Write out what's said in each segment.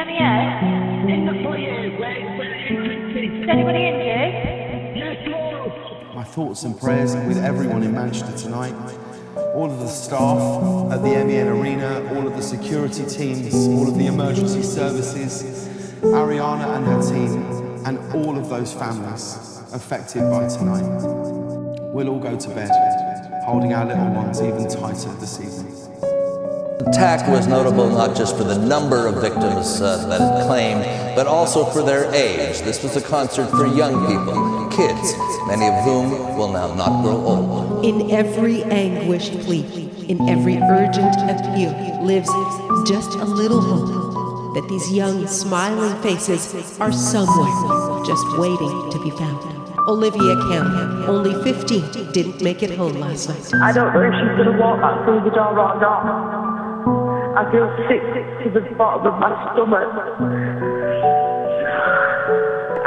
MEA? In the foyer, where Is anybody injured? Yes, Lord. My thoughts and prayers are with everyone in Manchester tonight. All of the staff at the MEA Arena, all of the security teams, all of the emergency services, Ariana and her team, and all of those families affected by tonight. We'll all go to bed, holding our little ones even tighter this evening. The attack was notable not just for the number of victims that it claimed, but also for their age. This was a concert for young people, kids, many of whom will now not grow old. In every anguished plea, in every urgent appeal, lives just a little hope that these young, smiling faces are somewhere, just waiting to be found. Olivia Campbell, only 15, didn't make it home last night. I don't know if she's going to walk back through the door or not. I feel sick to the bottom of my stomach.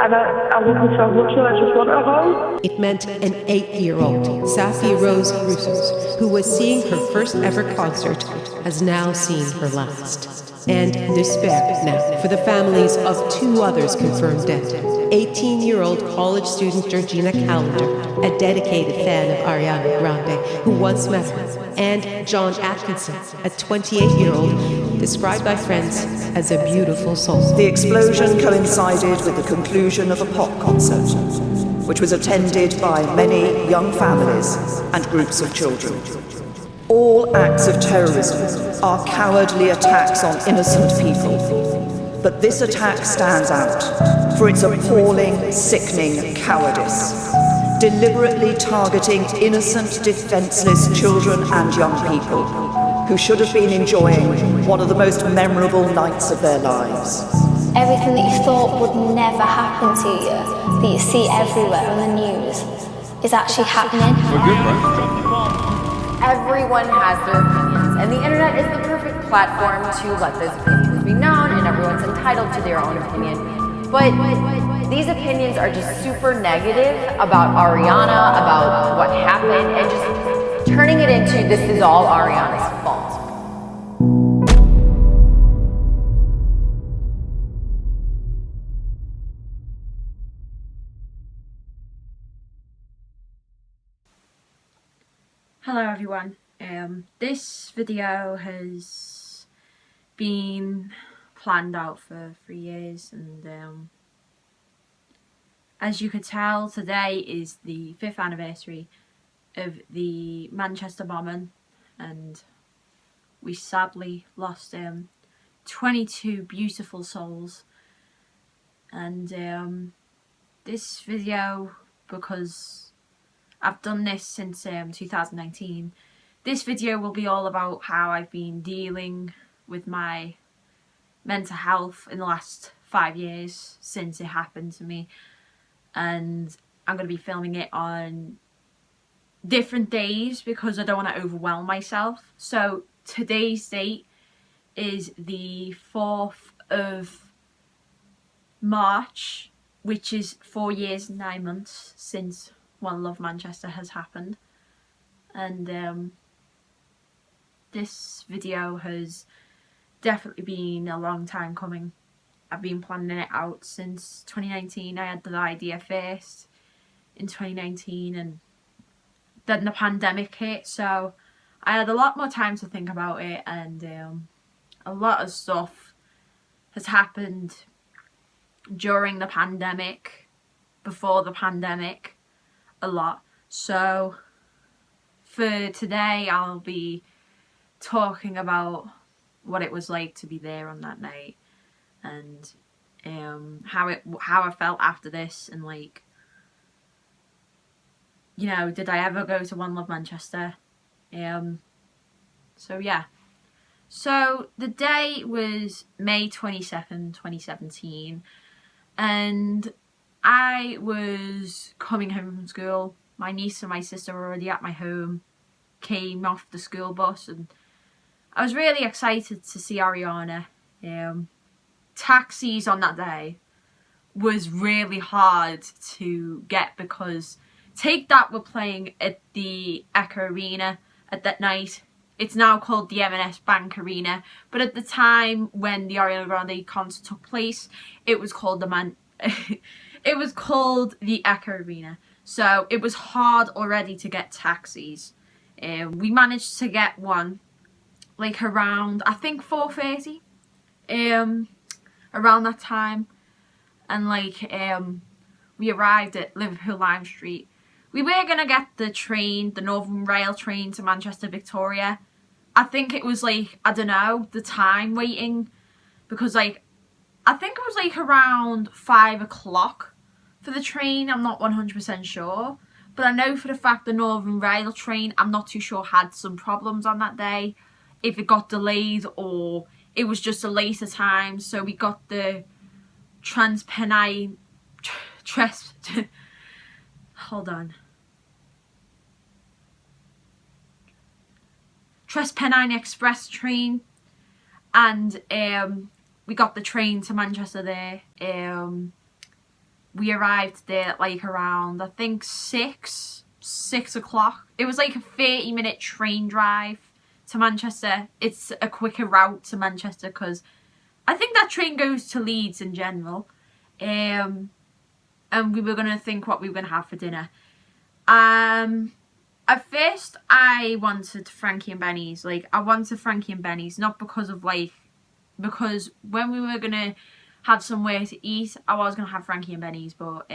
And I love her so much and I just want her home. It meant an 8-year-old, Safi Rose Russos, who was seeing her first ever concert, has now seen her last. And despair now for the families of 2 others confirmed dead. 18-year-old college student Georgina Calendar, a dedicated fan of Ariana Grande, who once met her, and John Atkinson, a 28-year-old, described by friends as a beautiful soul. The explosion coincided with the conclusion of a pop concert, which was attended by many young families and groups of children. All acts of terrorism are cowardly attacks on innocent people. But this attack stands out for its appalling, sickening cowardice, deliberately targeting innocent, defenseless children and young people who should have been enjoying one of the most memorable nights of their lives. Everything that you thought would never happen to you, that you see everywhere on the news, is actually happening. We're good, right? Everyone has their opinions, and the internet is the perfect platform to let those opinions be known, and everyone's entitled to their own opinion. But these opinions are just super negative about Ariana, about what happened, and just turning it into this is all Ariana's fault. Hello everyone, this video has been planned out for 3 years, and as you could tell, today is the 5th anniversary of the Manchester bombing, and we sadly lost 22 beautiful souls. And this video, because I've done this since 2019. This video will be all about how I've been dealing with my mental health in the last 5 years since it happened to me. And I'm going to be filming it on different days because I don't want to overwhelm myself. So today's date is the 4th of March, which is 4 years and 9 months since One Love Manchester has happened. And this video has definitely been a long time coming. I've been planning it out since 2019. I had the idea first in 2019, and then the pandemic hit, so I had a lot more time to think about it, and a lot of stuff has happened during the pandemic, before the pandemic, a lot. So for today I'll be talking about what it was like to be there on that night, and how I felt after this, and like, you know, did I ever go to One Love Manchester? So yeah. So the day was May 22nd, 2017, and I was coming home from school. My niece and my sister were already at my home, came off the school bus, and I was really excited to see Ariana. Taxis on that day was really hard to get because Take That were playing at the Echo Arena at that night. It's now called the M&S Bank Arena, but at the time when the Ariana Grande concert took place, it was called it was called the Echo Arena. So it was hard already to get taxis. We managed to get one like around, I think 4:30, around that time, and like we arrived at Liverpool Lime Street. We were gonna get the train, the Northern Rail train to Manchester Victoria. I think it was like, I don't know, the time waiting, because like, I think it was like around 5 o'clock for the train. I'm not 100% sure, but I know for the fact the Northern Rail train, I'm not too sure, had some problems on that day, if it got delayed or it was just a later time. So we got the Transpennine hold on. Transpennine Express train, and we got the train to Manchester there. We arrived there at like around, I think 6 o'clock. It was like a 30-minute train drive to Manchester. It's a quicker route to Manchester because I think that train goes to Leeds in general. And we were gonna think what we were gonna have for dinner. At first I wanted Frankie and Benny's. Like, I wanted Frankie and Benny's, not because of like, because when we were gonna have somewhere to eat, I was gonna have Frankie and Benny's, but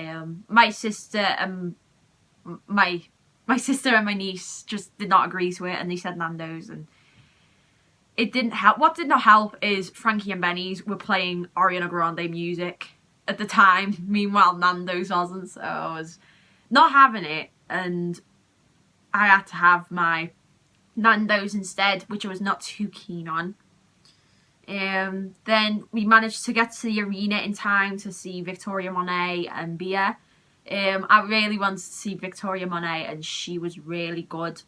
my sister and my niece just did not agree to it, and they said Nando's, and it didn't help. What did not help is Frankie and Benny's were playing Ariana Grande music at the time. Meanwhile, Nando's wasn't, so I was not having it, and I had to have my Nando's instead, which I was not too keen on. Then we managed to get to the arena in time to see Victoria Monet and Bia. I really wanted to see Victoria Monet, and she was really good.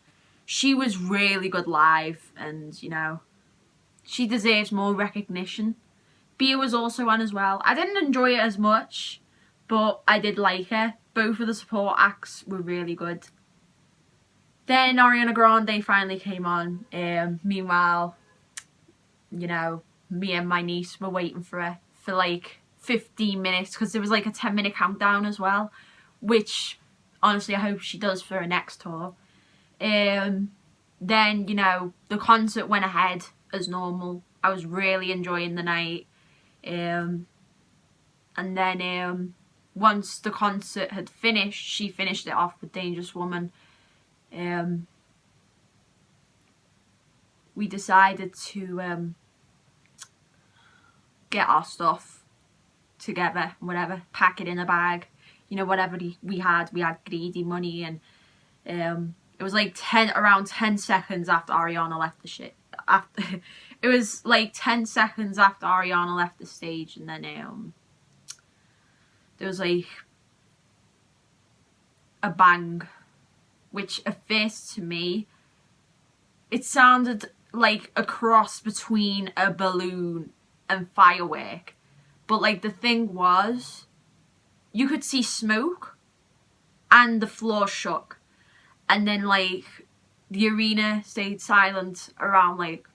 She was really good live, and you know, she deserves more recognition. Bia was also on as well. I didn't enjoy it as much, but I did like her. Both of the support acts were really good. Then Ariana Grande finally came on. Meanwhile, you know, me and my niece were waiting for her for like 15 minutes because there was like a 10-minute countdown as well, which honestly I hope she does for her next tour. Then, you know, the concert went ahead as normal. I was really enjoying the night. And then once the concert had finished, she finished it off with Dangerous Woman. We decided to get our stuff together, whatever, pack it in a bag, you know, whatever we had greedy money, and it was like around 10 seconds after Ariana left the shit. It was like 10 seconds after Ariana left the stage, and then there was like a bang, which at first to me, it sounded like a cross between a balloon and firework. But like the thing was, you could see smoke and the floor shook. And then like the arena stayed silent around like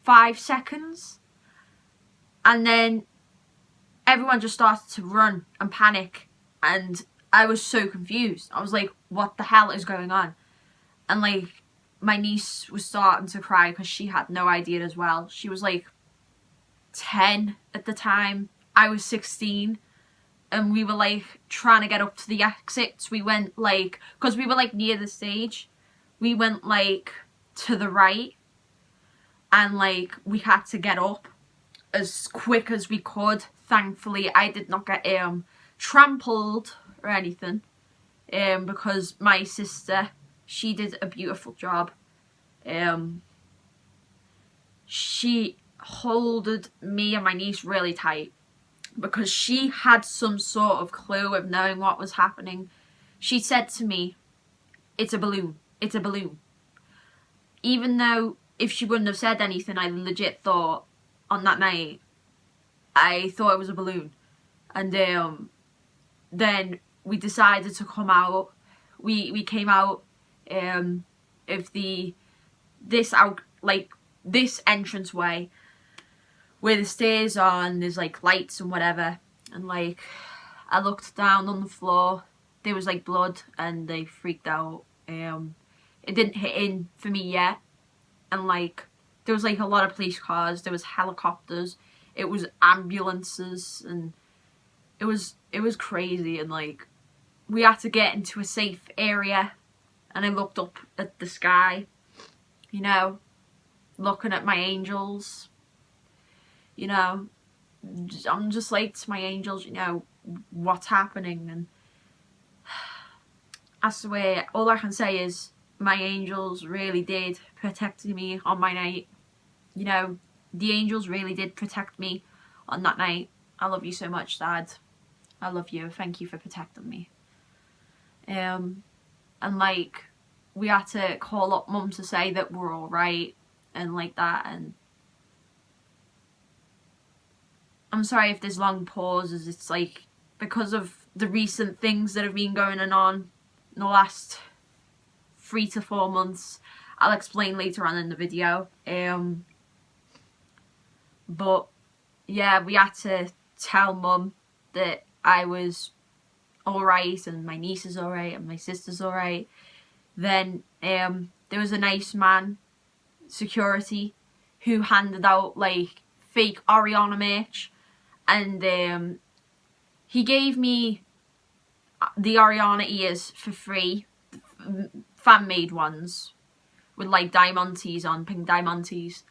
5 seconds. And then everyone just started to run and panic. And I was so confused. I was like, what the hell is going on? And like my niece was starting to cry because she had no idea as well. She was like 10 at the time. I was 16. And we were like trying to get up to the exits. We went like, because we were like near the stage, we went like to the right. And like we had to get up as quick as we could. Thankfully, I did not get trampled or anything, because my sister, she did a beautiful job. She holded me and my niece really tight because she had some sort of clue of knowing what was happening. She said to me, "It's a balloon, it's a balloon." Even though if she wouldn't have said anything, I legit thought on that night, I thought it was a balloon. And then we decided to come out. We came out of this like this entranceway where the stairs are and there's like lights and whatever, and like I looked down on the floor, there was like blood, and they freaked out. It didn't hit in for me yet, and like there was like a lot of police cars, there was helicopters, it was ambulances, and it was crazy. And like we had to get into a safe area, and I looked up at the sky, you know, looking at my angels, you know, I'm just like to my angels, you know, what's happening. And I swear, all I can say is my angels really did protect me on my night. You know, the angels really did protect me on that night. I love you so much, Dad. I love you. Thank you for protecting me. And like we had to call up Mum to say that we're all right and like that. And I'm sorry if there's long pauses. It's like because of the recent things that have been going on in the last 3 to 4 months. I'll explain later on in the video. But yeah, we had to tell Mum that I was alright and my niece is alright and my sister's alright. Then there was a nice man, security, who handed out like fake Ariana merch, and he gave me the Ariana ears for free, fan made ones with like diamantes on, pink diamantes.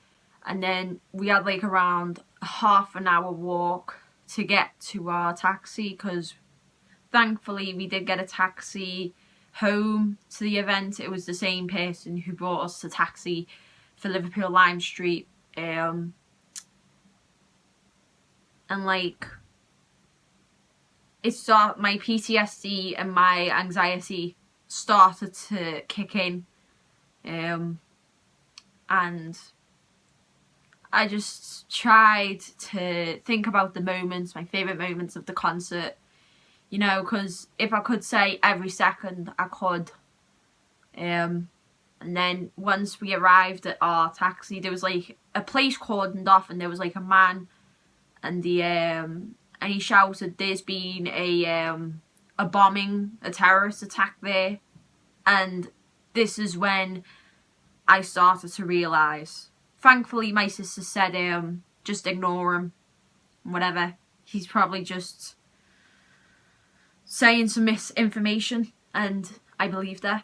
And then we had like around a half an hour walk to get to our taxi, because thankfully we did get a taxi home to the event. It was the same person who brought us the taxi for Liverpool Lime Street. And like my PTSD and my anxiety started to kick in, and I just tried to think about the moments, my favourite moments of the concert, you know, because if I could say every second, I could. And then once we arrived at our taxi, there was like a place cordoned off, and there was like a man, and he shouted, "There's been a bombing, a terrorist attack there." And this is when I started to realise. Thankfully, my sister said, just ignore him, whatever. He's probably just saying some misinformation, and I believed her.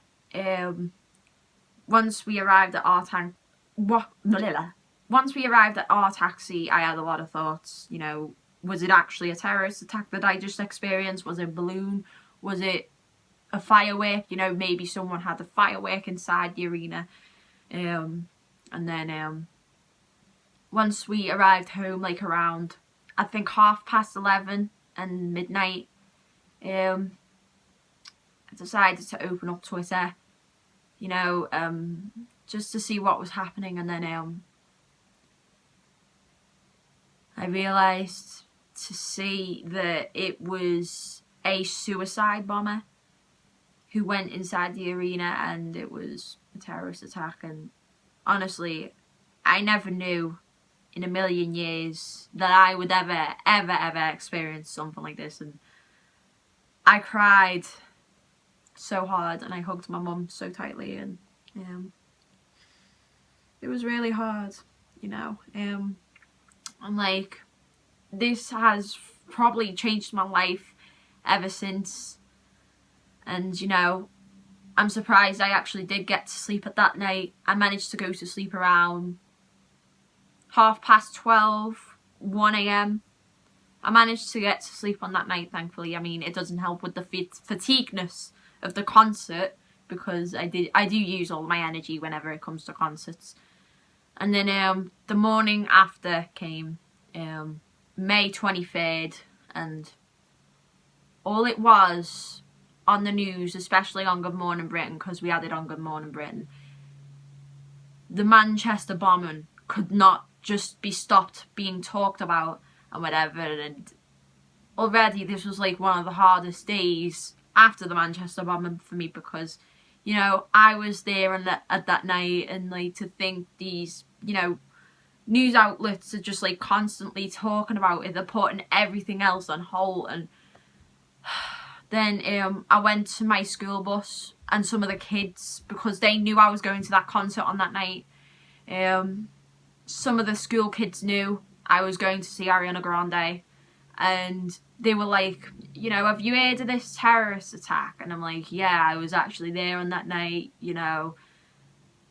Once we arrived at our taxi, I had a lot of thoughts. You know, was it actually a terrorist attack that I just experienced? Was it a balloon? Was it a firework? You know, maybe someone had a firework inside the arena. And then once we arrived home, like around I think 11:30 and midnight, I decided to open up Twitter, you know, just to see what was happening. And then I realised to see that it was a suicide bomber who went inside the arena, and it was a terrorist attack. And honestly, I never knew in a million years that I would ever experience something like this. And I cried so hard, and I hugged my mum so tightly, and it was really hard, you know. And like, this has probably changed my life ever since. And you know, I'm surprised I actually did get to sleep at that night. I managed to go to sleep around 12:30, 1 a.m. I managed to get to sleep on that night, thankfully. I mean, it doesn't help with the fatigueness of the concert, because I do use all my energy whenever it comes to concerts. And then the morning after came, May 23rd, and all it was on the news, especially on Good Morning Britain, because we had it on Good Morning Britain, the Manchester bombing could not just be stopped being talked about and whatever. And already this was like one of the hardest days after the Manchester bombing for me, because you know, I was there at that night, and like to think these, you know, news outlets are just like constantly talking about it, they're putting everything else on hold. And then I went to my school bus, and some of the kids, because they knew I was going to that concert on that night, some of the school kids knew I was going to see Ariana Grande, and they were like, you know, have you heard of this terrorist attack? And I'm like, yeah, I was actually there on that night. You know,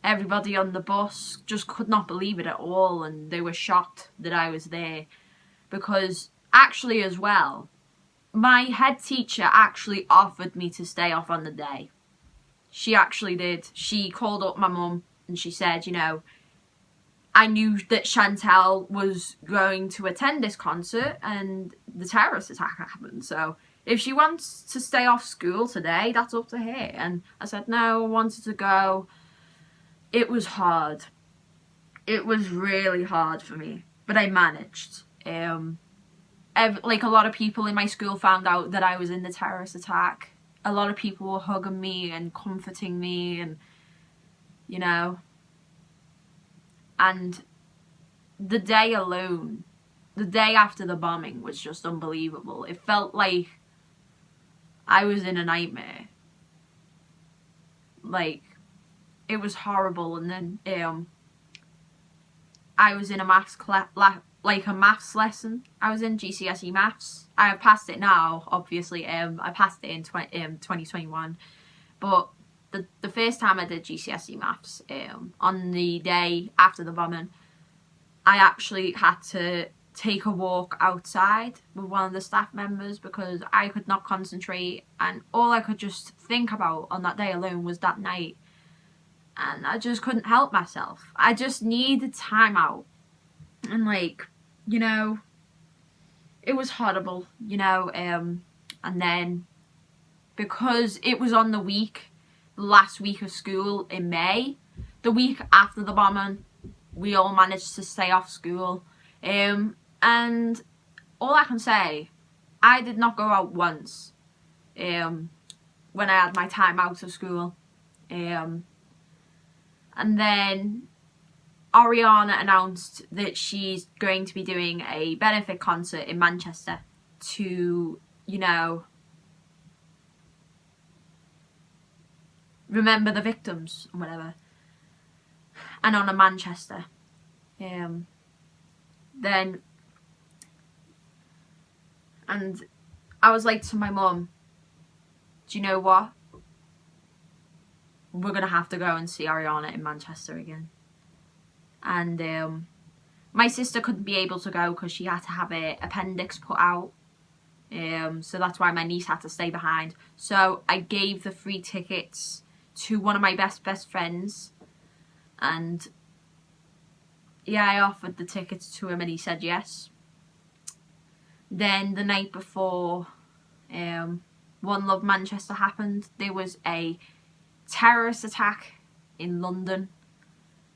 everybody on the bus just could not believe it at all, and they were shocked that I was there. Because actually as well, my head teacher actually offered me to stay off on the day. She actually did. She called up my mum and she said, you know, I knew that Chantel was going to attend this concert and the terrorist attack happened. So if she wants to stay off school today, that's up to her. And I said, no, I wanted to go. It was hard. It was really hard for me, but I managed. Like a lot of people in my school found out that I was in the terrorist attack. A lot of people were hugging me and comforting me, and, you know, and the day alone, the day after the bombing was just unbelievable. It felt like I was in a nightmare. Like, it was horrible. And then I was in a maths lesson. I was in GCSE maths. I have passed it now, obviously. I passed it in 2021. But the first time I did GCSE maths, on the day after the bombing, I actually had to take a walk outside with one of the staff members because I could not concentrate, and all I could just think about on that day alone was that night. And I just couldn't help myself. I just needed time out. And like, you know, it was horrible, you know, and then because it was on the last week of school in May, the week after the bombing, we all managed to stay off school. And all I can say, I did not go out once when I had my time out of school. And then Ariana announced that she's going to be doing a benefit concert in Manchester to, you know, remember the victims and whatever, and honour Manchester. Then, and I was like to my mum, do you know what? We're going to have to go and see Ariana in Manchester again. And my sister couldn't be able to go because she had to have her appendix put out. So that's why my niece had to stay behind. So I gave the free tickets to one of my best friends. And yeah, I offered the tickets to him and he said yes. Then the night before One Love Manchester happened, there was a terrorist attack in London.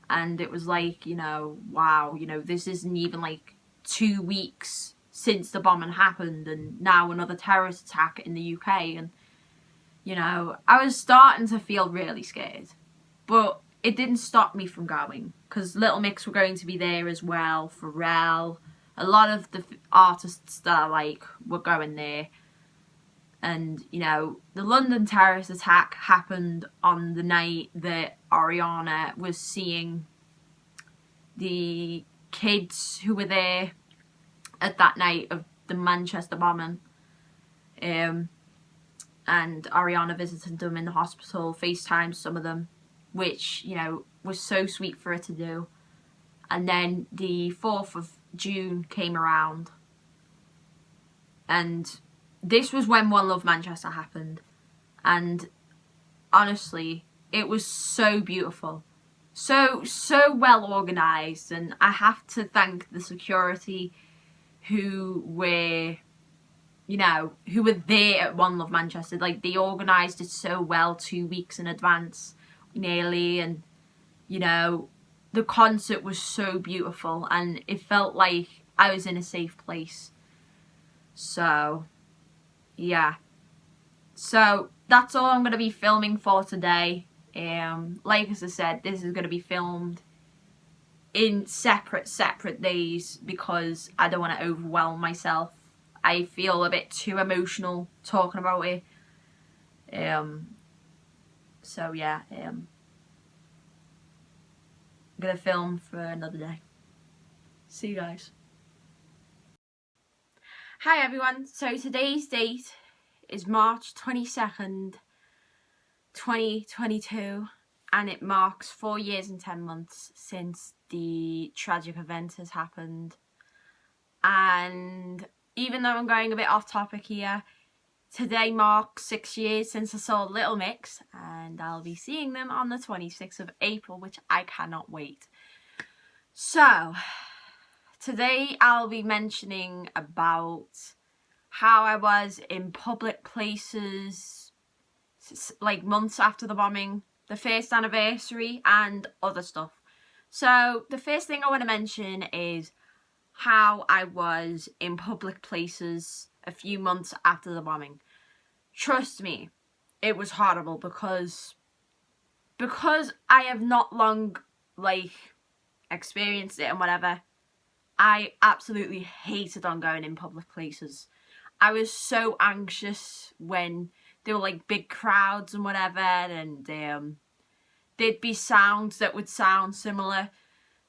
And it was like, you know, wow, you know, this isn't even like 2 weeks since the bombing happened, and now another terrorist attack in the UK. And, you know, I was starting to feel really scared. But it didn't stop me from going, because Little Mix were going to be there as well, for reall. A lot of the artists that I like were going there. And, you know, the London terrorist attack happened on the night that Ariana was seeing the kids who were there at that night of the Manchester bombing. And Ariana visited them in the hospital, FaceTimed some of them, which, you know, was so sweet for her to do. And then the 4th of June came around. And this was when One Love Manchester happened. And honestly, it was so beautiful. So well organised. And I have to thank the security who were, you know, who were there at One Love Manchester. Like, they organised it so well 2 weeks in advance, nearly. And, you know, the concert was so beautiful. And it felt like I was in a safe place. So yeah, so that's all I'm going to be filming for today. Like as I said, this is going to be filmed in separate days because I don't want to overwhelm myself. I feel a bit too emotional talking about it. So yeah, I'm gonna film for another day. See you guys. Hi everyone, so today's date is March 22nd, 2022, and it marks 4 years and 10 months since the tragic event has happened. And even though I'm going a bit off topic here, today marks 6 years since I saw Little Mix, and I'll be seeing them on the 26th of April, which I cannot wait. So, today I'll be mentioning about how I was in public places like months after the bombing, the first anniversary, and other stuff. So, the first thing I want to mention is how I was in public places a few months after the bombing. Trust me, it was horrible because I have not long experienced it and whatever. I absolutely hated on going in public places. I was so anxious when there were big crowds and whatever, and there'd be sounds that would sound similar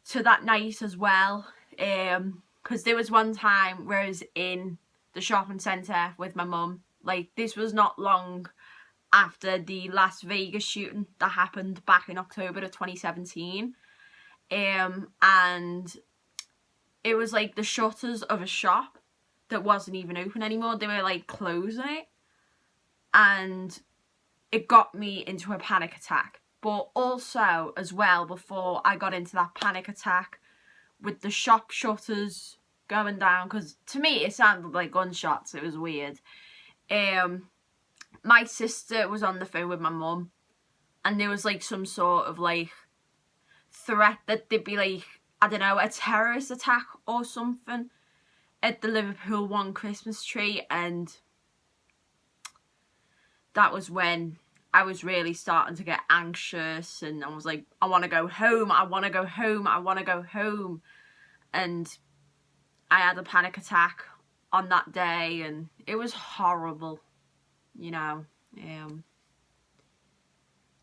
to that night as well. Because there was one time where I was in the shopping centre with my mum. This was not long after the Las Vegas shooting that happened back in October of 2017. And it was the shutters of a shop that wasn't even open anymore. They were closing it. And it got me into a panic attack. But also, as well, before I got into that panic attack, with the shop shutters going down, because to me it sounded like gunshots. It was weird. My sister was on the phone with my mum, and there was some sort of threat that there'd be I don't know, a terrorist attack or something at the Liverpool One Christmas tree, and that was when I was really starting to get anxious, and I was like, I want to go home, I want to go home, I want to go home. And I had a panic attack on that day, and it was horrible, you know.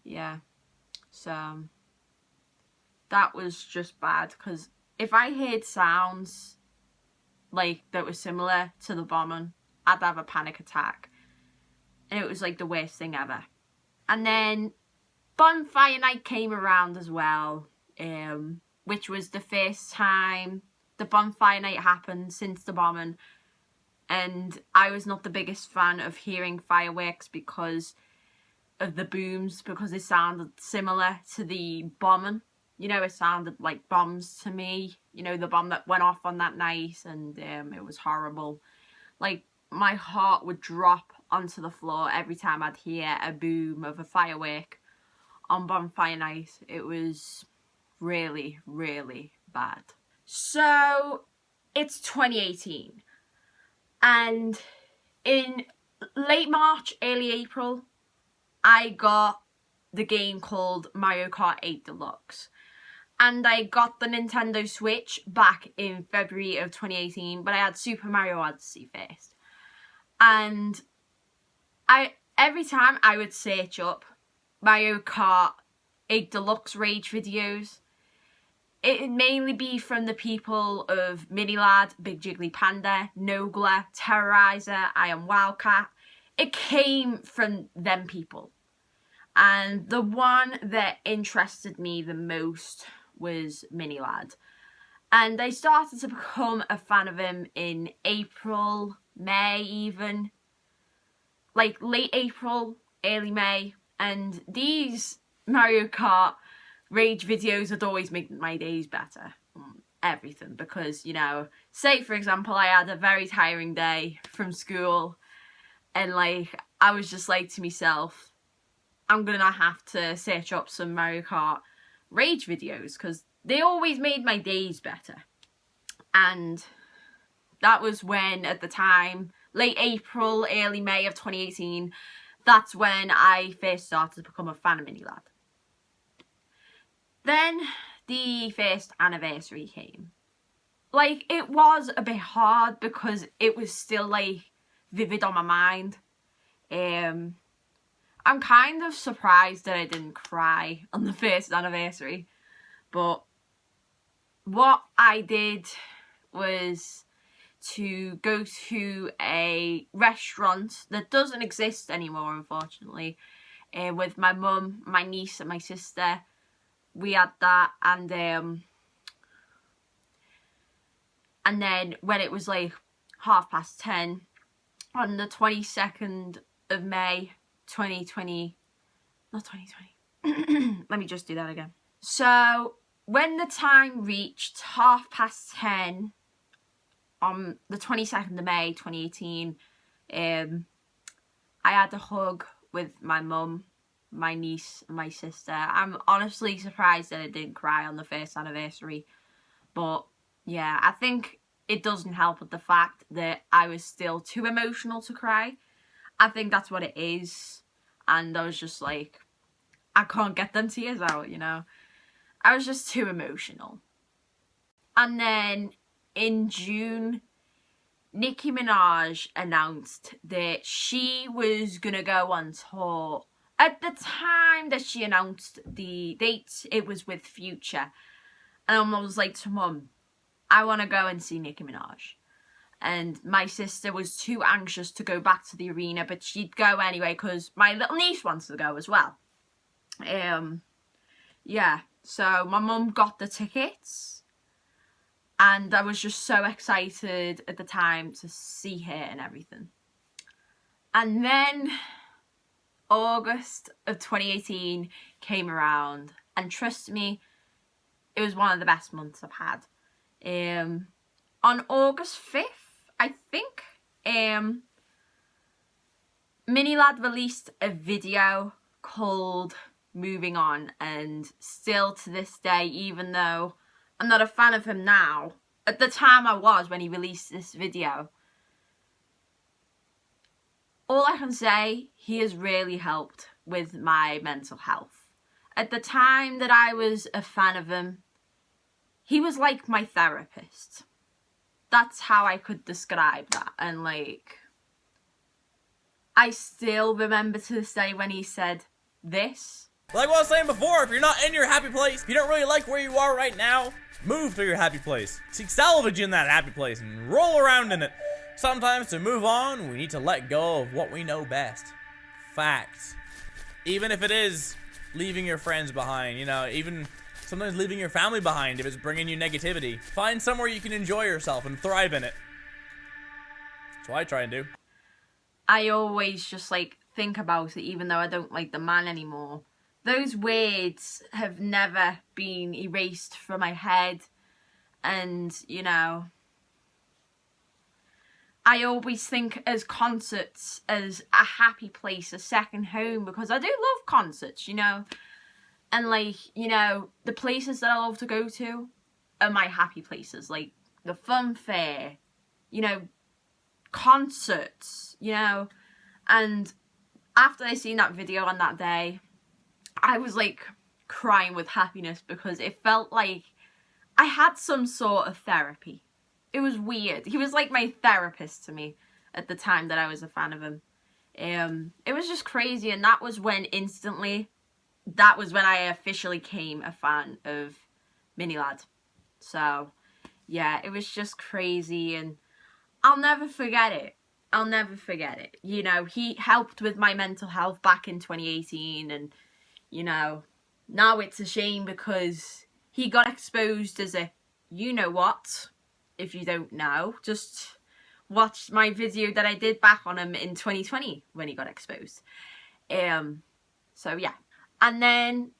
Yeah, so that was just bad, because if I heard sounds that were similar to the bombing, I'd have a panic attack, and it was the worst thing ever. And then bonfire night came around as well, which was the first time the bonfire night happened since the bombing. And I was not the biggest fan of hearing fireworks because of the booms, because it sounded similar to the bombing. You know, it sounded like bombs to me. You know, the bomb that went off on that night, and it was horrible. My heart would drop onto the floor every time I'd hear a boom of a firework on bonfire night. It was really, really bad. So, it's 2018. And in late March, early April, I got the game called Mario Kart 8 Deluxe. And I got the Nintendo Switch back in February of 2018, but I had Super Mario Odyssey first. And every time I would search up Mario Kart 8 Deluxe Rage videos, it'd mainly be from the people of Minilad, Big Jiggly Panda, Nogla, Terrorizer, I Am Wildcat. It came from them people. And the one that interested me the most was Minilad. And I started to become a fan of him in April, May even. Late April, early May. And these Mario Kart Rage videos would always make my days better. Everything. Because, you know, say for example, I had a very tiring day from school. And I was just to myself, I'm gonna have to search up some Mario Kart Rage videos, because they always made my days better. And that was when, at the time, late April, early May of 2018, that's when I first started to become a fan of Minilad. Then the first anniversary came. Like, it was a bit hard because it was still, like, vivid on my mind. I'm kind of surprised that I didn't cry on the first anniversary. But what I did was to go to a restaurant that doesn't exist anymore, unfortunately, with my mum, my niece and my sister. We had that, and then when it was like 10:30 on the 22nd of May 2020, not 2020, let me just do that again. So when the time reached 10:30 on the 22nd of May 2018, I had a hug with my mum, my niece and my sister. I'm honestly surprised that I didn't cry on the first anniversary, but yeah, I think it doesn't help with the fact that I was still too emotional to cry. I think that's what it is, and I was just like, I can't get them tears out, you know. I was just too emotional. And then in June, Nicki Minaj announced that she was gonna go on tour. At the time that she announced the dates, it was with Future. And I was like to Mum, I want to go and see Nicki Minaj. And my sister was too anxious to go back to the arena, but she'd go anyway because my little niece wants to go as well. Yeah, so my mum got the tickets. And I was just so excited at the time to see her and everything. And then August of 2018 came around, and trust me, it was one of the best months I've had. On August 5th, I think, Minilad released a video called Moving On, and still to this day, even though I'm not a fan of him now, at the time I was when he released this video, all I can say, he has really helped with my mental health. At the time that I was a fan of him, he was like my therapist. That's how I could describe that. And like, I still remember to this day when he said this. Like what I was saying before, if you're not in your happy place, if you don't really like where you are right now, move to your happy place. Seek salvage in that happy place and roll around in it. Sometimes to move on, we need to let go of what we know best. Facts. Even if it is leaving your friends behind, you know, even sometimes leaving your family behind if it's bringing you negativity. Find somewhere you can enjoy yourself and thrive in it. That's what I try and do. I always just like think about it, even though I don't like the man anymore. Those words have never been erased from my head, and you know, I always think as concerts as a happy place, a second home, because I do love concerts, you know, and like, you know, the places that I love to go to are my happy places, like the fun fair, you know, concerts, you know. And after I seen that video on that day, I was like crying with happiness because it felt like I had some sort of therapy. It was weird. He was like my therapist to me at the time that I was a fan of him. It was just crazy, and that was when I officially became a fan of Minilad. So yeah, it was just crazy, and I'll never forget it. I'll never forget it. You know, he helped with my mental health back in 2018, and you know, now it's a shame because he got exposed as a you-know-what. If you don't know, just watch my video that I did back on him in 2020 when he got exposed. So yeah. And then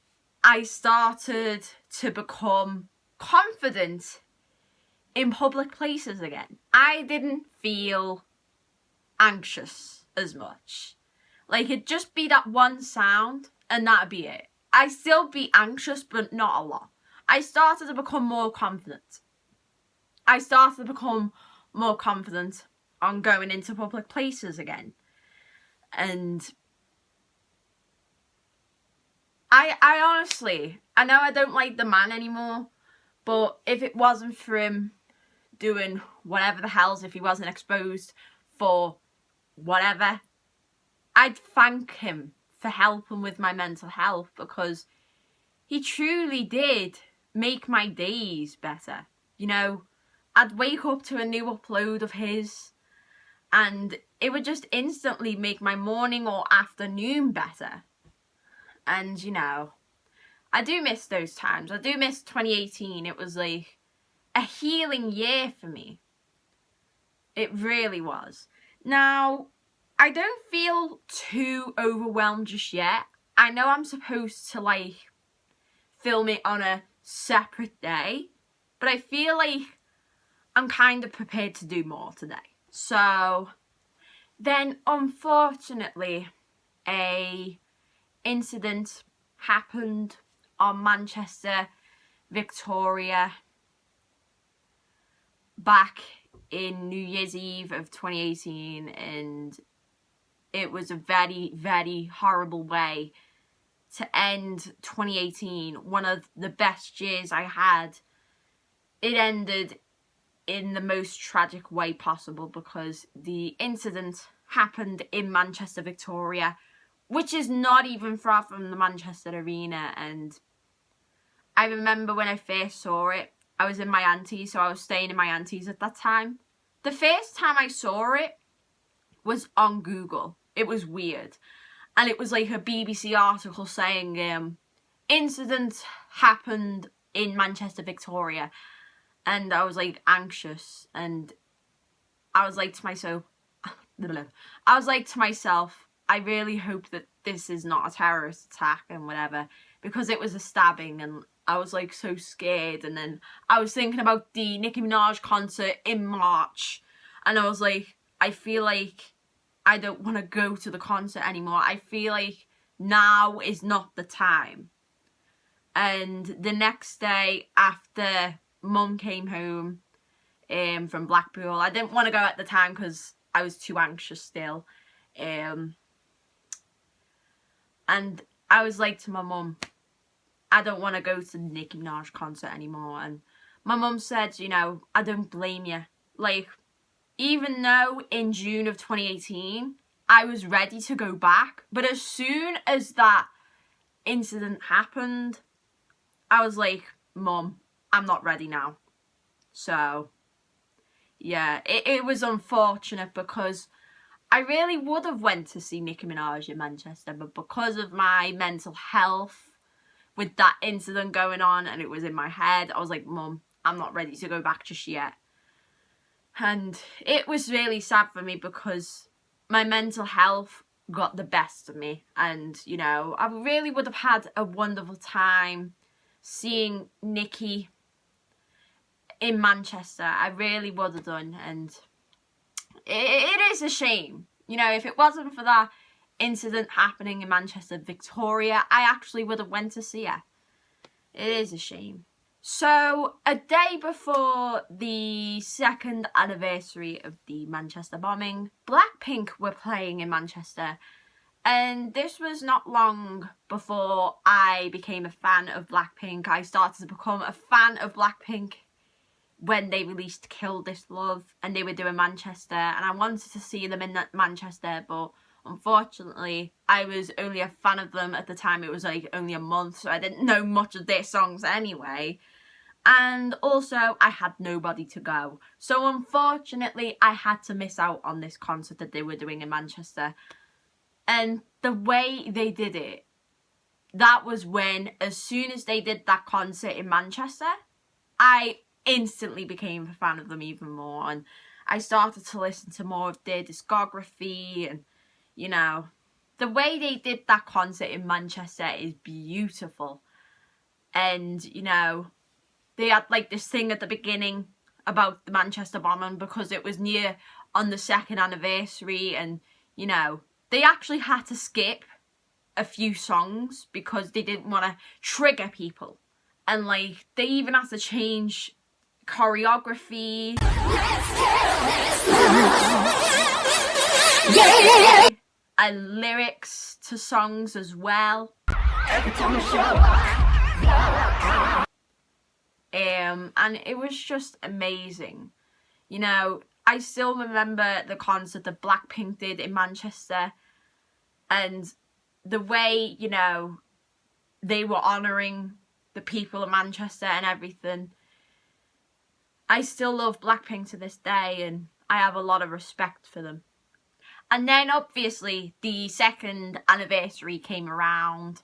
I started to become confident in public places again. I didn't feel anxious as much. Like, it'd just be that one sound and that'd be it. I'd still be anxious, but not a lot. I started to become more confident. I started to become more confident on going into public places again. And I I know I don't like the man anymore, but if it wasn't for him doing whatever the hell's, if he wasn't exposed for whatever, I'd thank him for helping with my mental health, because he truly did make my days better. You know, I'd wake up to a new upload of his and it would just instantly make my morning or afternoon better. And, you know, I do miss those times. I do miss 2018. It was like a healing year for me. It really was. Now, I don't feel too overwhelmed just yet. I know I'm supposed to, like, film it on a separate day, but I feel like I'm kind of prepared to do more today. So then, unfortunately, a incident happened on Manchester, Victoria, back in New Year's Eve of 2018, and it was a very, very horrible way to end 2018, one of the best years I had. It ended in the most tragic way possible, because the incident happened in Manchester, Victoria, which is not even far from the Manchester Arena. And I remember when I first saw it, I was in my auntie's, so I was staying in my auntie's at that time. The first time I saw it was on Google. It was weird. And it was like a BBC article saying, incident happened in Manchester, Victoria. And I was like anxious, and I was like to myself, I really hope that this is not a terrorist attack and whatever, because it was a stabbing, and I was like so scared. And then I was thinking about the Nicki Minaj concert in March, and I was like, I feel like I don't want to go to the concert anymore. I feel like now is not the time. And the next day, after Mum came home from Blackpool, I didn't want to go at the time because I was too anxious still. And I was like to my mum, I don't want to go to the Nicki Minaj concert anymore. And my mum said, you know, I don't blame you. Like, even though in June of 2018, I was ready to go back, but as soon as that incident happened, I was like, Mum, I'm not ready now. So, yeah, it was unfortunate, because I really would have went to see Nicki Minaj in Manchester, but because of my mental health with that incident going on, and it was in my head, I was like, Mum, I'm not ready to go back just yet. And it was really sad for me, because my mental health got the best of me. And, you know, I really would have had a wonderful time seeing Nicki in Manchester. I really would have done. And it is a shame. You know, if it wasn't for that incident happening in Manchester, Victoria, I actually would have went to see her. It is a shame. So, a day before the 2nd anniversary of the Manchester bombing, Blackpink were playing in Manchester. And this was not long before I became a fan of Blackpink. I started to become a fan of Blackpink when they released Kill This Love, and they were doing Manchester, and I wanted to see them in Manchester, but unfortunately I was only a fan of them at the time. It was like only a month, so I didn't know much of their songs anyway, and also I had nobody to go, so unfortunately I had to miss out on this concert that they were doing in Manchester. And the way they did it, that was when, as soon as they did that concert in Manchester, I instantly became a fan of them even more, and I started to listen to more of their discography. And, you know, the way they did that concert in Manchester is beautiful. And, you know, they had like this thing at the beginning about the Manchester bombing, because it was near on the 2nd anniversary, and, you know, they actually had to skip a few songs because they didn't want to trigger people. And like, they even had to change choreography and lyrics to songs as well. Every time I show up, And it was just amazing. You know, I still remember the concert that Blackpink did in Manchester, and the way, you know, they were honouring the people of Manchester and everything. I still love Blackpink to this day, and I have a lot of respect for them. And then obviously the second anniversary came around.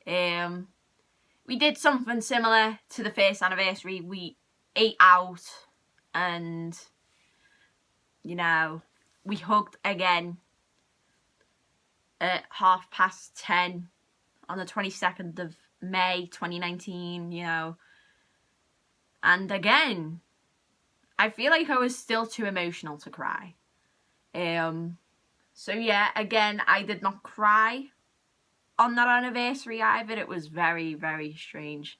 We did something similar to the first anniversary. We ate out and, you know, we hugged again at 10:30 on the 22nd of May 2019, you know. And again, I feel like I was still too emotional to cry. So yeah, again, I did not cry on that anniversary either. It was very, very strange.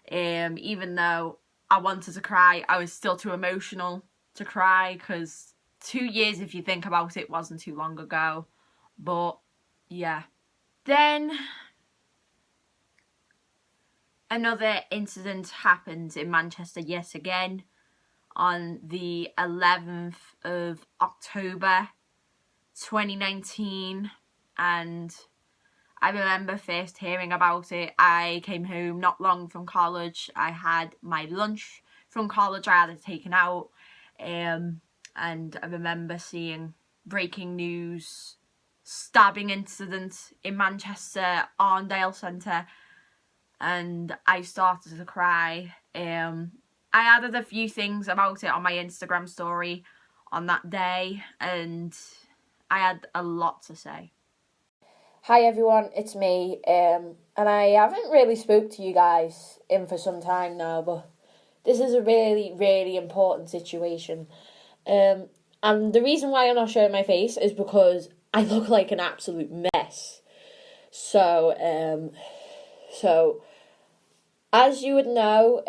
Even though I wanted to cry, I was still too emotional to cry, because 2 years, if you think about it, wasn't too long ago. But yeah. Then another incident happened in Manchester yet again on the 11th of October 2019, and I remember first hearing about it. I came home not long from college. I had my lunch from college. I had it taken out, and I remember seeing breaking news, stabbing incident in Manchester, Arndale Centre, and I started to cry. I added a few things about it on my Instagram story on that day, and I had a lot to say. Hi everyone, it's me, and I haven't really spoke to you guys in for some time now, but this is a really, really important situation. And the reason why I'm not showing my face is because I look like an absolute mess. So as you would know,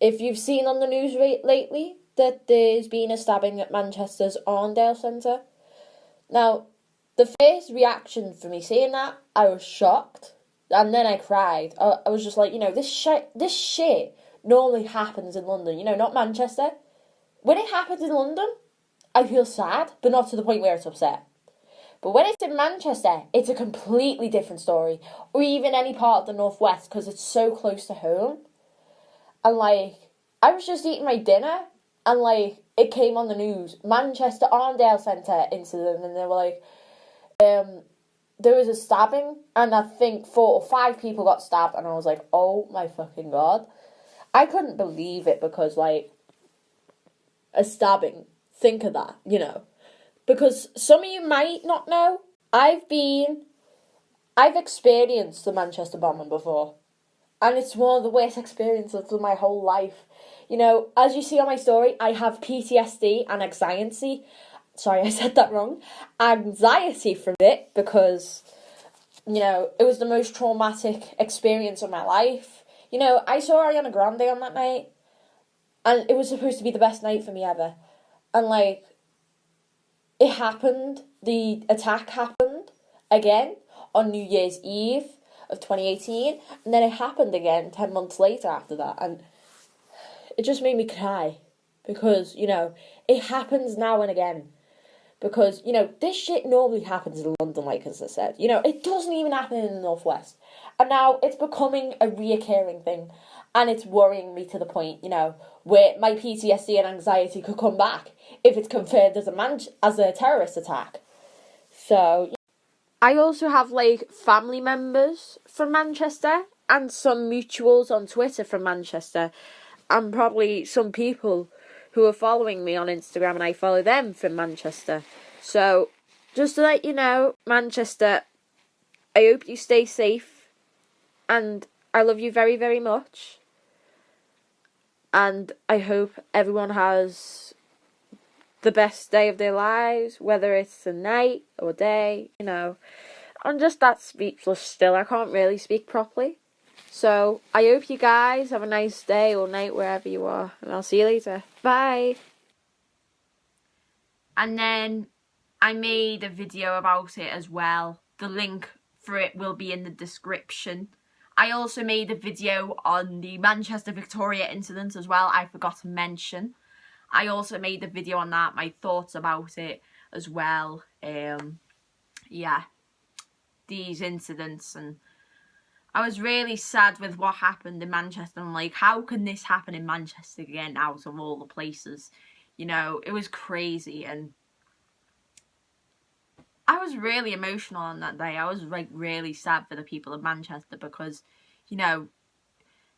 if you've seen on the news lately that there's been a stabbing at Manchester's Arndale Centre. Now, the first reaction for me seeing that, I was shocked, and then I cried. I was just like, you know, this shit normally happens in London, you know, not Manchester. When it happens in London, I feel sad, but not to the point where it's upset. But when it's in Manchester, it's a completely different story, or even any part of the Northwest, because it's so close to home. And like, I was just eating my dinner, and like, it came on the news, Manchester Arndale Centre incident, and they were like, there was a stabbing, and I think 4 or 5 people got stabbed, and I was like, oh my fucking god. I couldn't believe it, because like, a stabbing, think of that, you know. Because some of you might not know, I've experienced the Manchester bombing before. And it's one of the worst experiences of my whole life. You know, as you see on my story, I have PTSD and anxiety. Sorry, I said that wrong. Anxiety from it, because, you know, it was the most traumatic experience of my life. You know, I saw Ariana Grande on that night, and it was supposed to be the best night for me ever. And like, it happened, the attack happened again on New Year's Eve of 2018, and then it happened again 10 months later after that, and it just made me cry, because, you know, it happens now and again, because, you know, this shit normally happens in London, like as I said, you know, it doesn't even happen in the Northwest, and now it's becoming a reoccurring thing, and it's worrying me to the point, you know, where my PTSD and anxiety could come back if it's confirmed as a terrorist attack. So I also have like family members from Manchester and some mutuals on Twitter from Manchester, and probably some people who are following me on Instagram, and I follow them from Manchester. So just to let you know, Manchester, I hope you stay safe, and I love you very, very much. And I hope everyone has the best day of their lives, whether it's a night or day, you know. I'm just that speechless still. I can't really speak properly. So I hope you guys have a nice day or night wherever you are, and I'll see you later. Bye. And then I made a video about it as well. The link for it will be in the description. I also made a video on the Manchester Victoria incident as well, I forgot to mention. I also made a video on that, my thoughts about it as well. Yeah, these incidents, and I was really sad with what happened in Manchester. I'm like, how can this happen in Manchester again out of all the places? You know, it was crazy, and I was really emotional on that day. I was like really sad for the people of Manchester because, you know,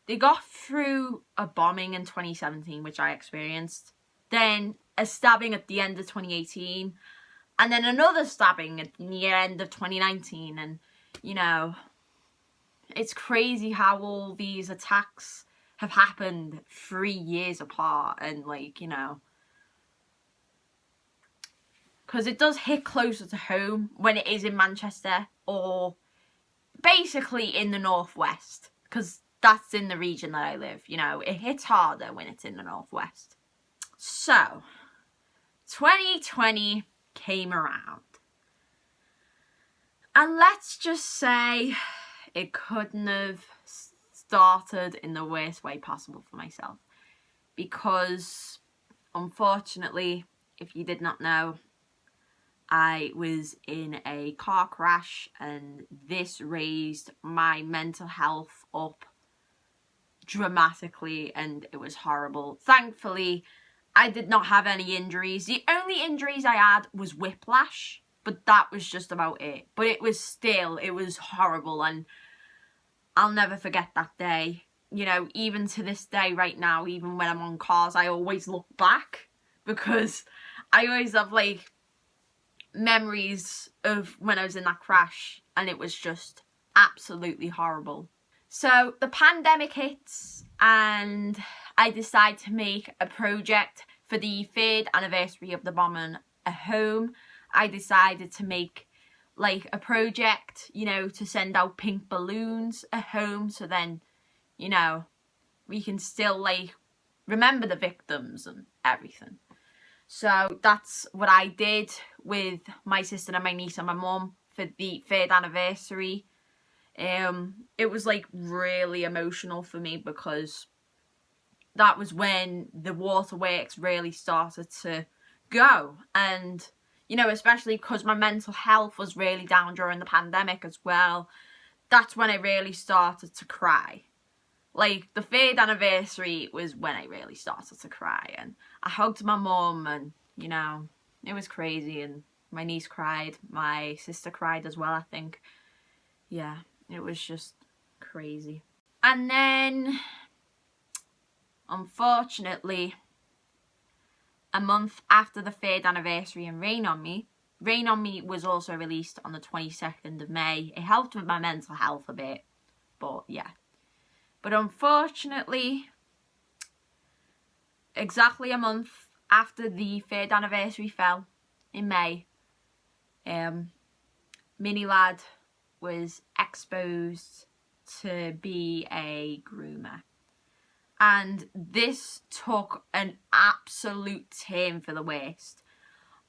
they got through a bombing in 2017, which I experienced, then a stabbing at the end of 2018, and then another stabbing at the end of 2019, and, you know, it's crazy how all these attacks have happened 3 years apart, and like, you know, because it does hit closer to home when it is in Manchester or basically in the northwest, because that's in the region that I live. You know, it hits harder when it's in the northwest. So 2020 came around, and let's just say it couldn't have started in the worst way possible for myself, because unfortunately, if you did not know, I was in a car crash, and this raised my mental health up dramatically, and it was horrible. Thankfully, I did not have any injuries. The only injuries I had was whiplash, but that was just about it. But it was horrible, and I'll never forget that day. You know, even to this day right now, even when I'm on cars, I always look back, because I always have like memories of when I was in that crash, and it was just absolutely horrible. So the pandemic hits, and I decide to make a project for the 3rd anniversary of the bombing at home. I decided to make like a project, you know, to send out pink balloons at home, so then, you know, we can still like remember the victims and everything. So that's what I did with my sister and my niece and my mum for the 3rd anniversary. It was like really emotional for me, because that was when the waterworks really started to go, and, you know, especially because my mental health was really down during the pandemic as well. That's when I really started to cry. Like, the 3rd anniversary was when I really started to cry, and I hugged my mum, and, you know, it was crazy, and my niece cried, my sister cried as well, I think. Yeah, it was just crazy. And then, unfortunately, a month after the 3rd anniversary in Rain on Me was also released on the 22nd of May. It helped with my mental health a bit, but yeah. But unfortunately, exactly a month after the 3rd anniversary fell in May, Mini Lad was exposed to be a groomer. And this took an absolute turn for the worst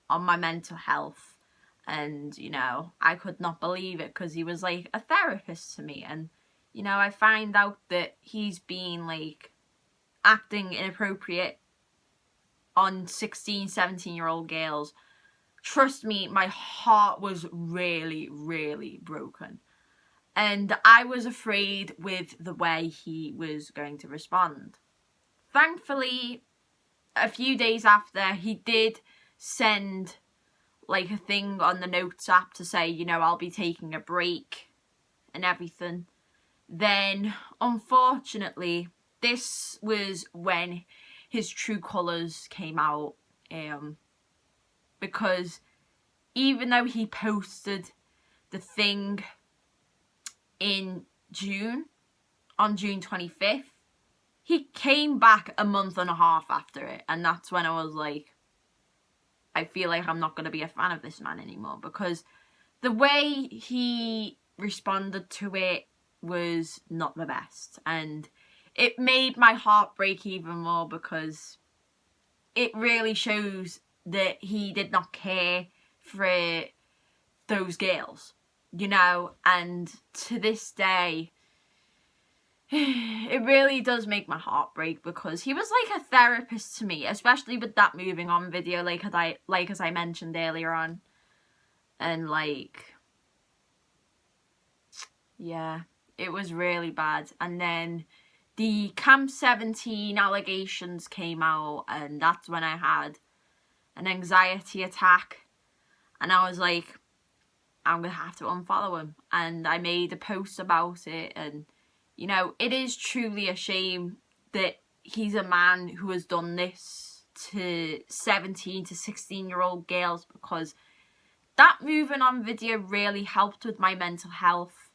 on my mental health. And, you know, I could not believe it, because he was like a therapist to me. And, you know, I find out that he's been like acting inappropriate on 16, 17-year-old girls. Trust me, my heart was really, really broken. And I was afraid with the way he was going to respond. Thankfully, a few days after, he did send like a thing on the notes app to say, you know, I'll be taking a break and everything. Then, unfortunately, this was when his true colours came out. Because even though he posted the thing in June, on June 25th, he came back a month and a half after it. And that's when I was like, I feel like I'm not going to be a fan of this man anymore, because the way he responded to it was not the best. And it made my heart break even more, because it really shows that he did not care for those girls, you know. And to this day, it really does make my heart break, because he was like a therapist to me, especially with that moving on video, like as I mentioned earlier on. And like, yeah, it was really bad. And then the Camp 17 allegations came out, and that's when I had an anxiety attack, and I was like, I'm gonna have to unfollow him. And I made a post about it, and you know, it is truly a shame that he's a man who has done this to 17 to 16-year-old girls, because that moving on video really helped with my mental health.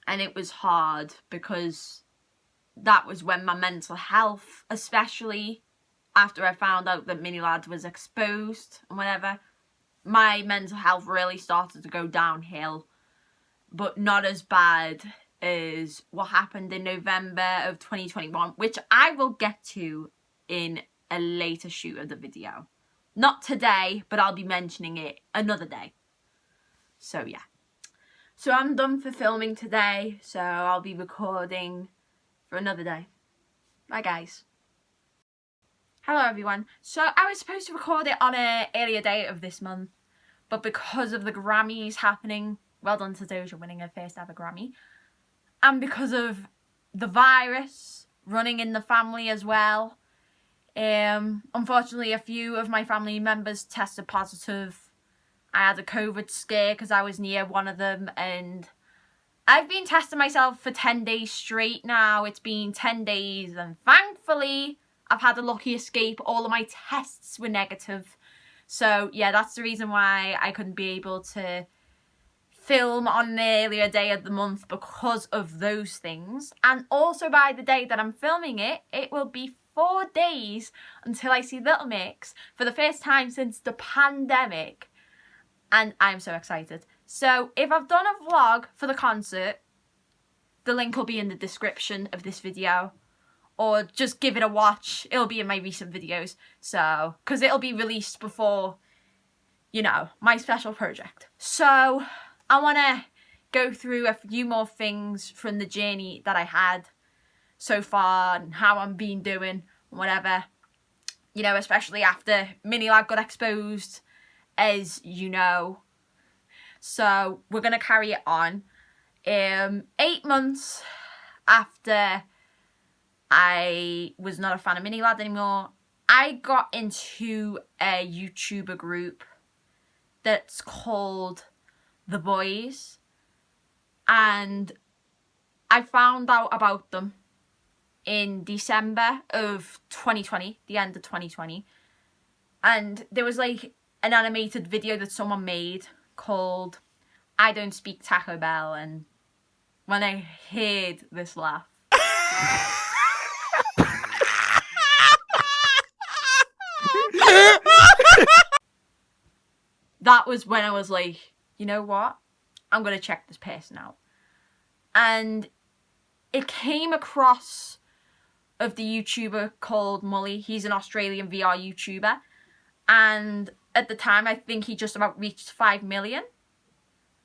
And it was hard, because that was when my mental health, especially after I found out that Mini Lad was exposed and whatever, my mental health really started to go downhill. But not as bad as what happened in November of 2021, which I will get to in a later shoot of the video. Not today, but I'll be mentioning it another day. So yeah. So I'm done for filming today, so I'll be recording for another day. Bye guys. Hello everyone. So I was supposed to record it on an earlier date of this month, but because of the Grammys happening, well done to Doja winning her first ever Grammy, and because of the virus running in the family as well, unfortunately a few of my family members tested positive. I had a COVID scare because I was near one of them, and I've been testing myself for 10 days straight now. It's been 10 days, and thankfully I've had a lucky escape. All of my tests were negative. So yeah, that's the reason why I couldn't be able to film on an earlier day of the month, because of those things. And also by the day that I'm filming it, it will be 4 days until I see Little Mix for the first time since the pandemic. And I'm so excited. So if I've done a vlog for the concert, the link will be in the description of this video. Or just give it a watch. It'll be in my recent videos. So, because it'll be released before, you know, my special project. So, I want to go through a few more things from the journey that I had so far, and how I'm been doing, whatever. You know, especially after Mini Lad got exposed, as you know. So, we're going to carry it on. 8 months after I was not a fan of Mini Lad anymore, I got into a YouTuber group that's called The Boys, and I found out about them in December of 2020, the end of 2020, and there was like an animated video that someone made called I Don't Speak Taco Bell, and when I heard this laugh, that was when I was like, you know what? I'm going to check this person out. And it came across of the YouTuber called Mully. He's an Australian VR YouTuber. And at the time, I think he just about reached 5 million.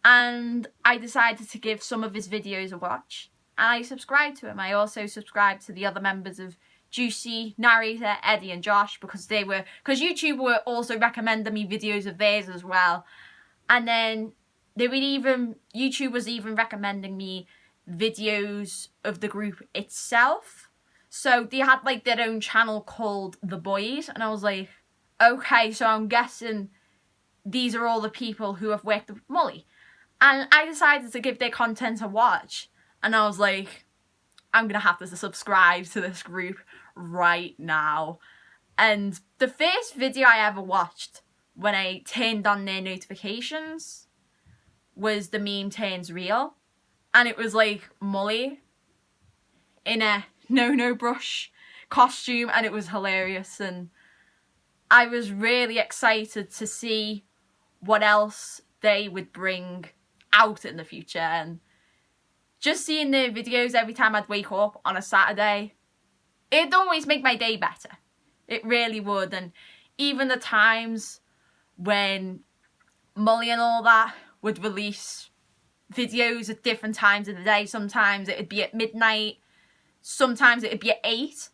And I decided to give some of his videos a watch. And I subscribed to him. I also subscribed to the other members of Juicy, Narrator, Eddie and Josh, because YouTube were also recommending me videos of theirs as well. And then YouTube was even recommending me videos of the group itself. So they had like their own channel called The Boys, and I was like, okay, so I'm guessing these are all the people who have worked with Mully. And I decided to give their content a watch, and I was like, I'm gonna have to subscribe to this group right now. And the first video I ever watched when I turned on their notifications was the meme turns real, and it was like Mully in a no brush costume, and it was hilarious. And I was really excited to see what else they would bring out in the future, and just seeing their videos every time I'd wake up on a Saturday, it'd always make my day better. It really would. And even the times when Mully and all that would release videos at different times of the day. Sometimes it'd be at midnight, sometimes it'd be at 8,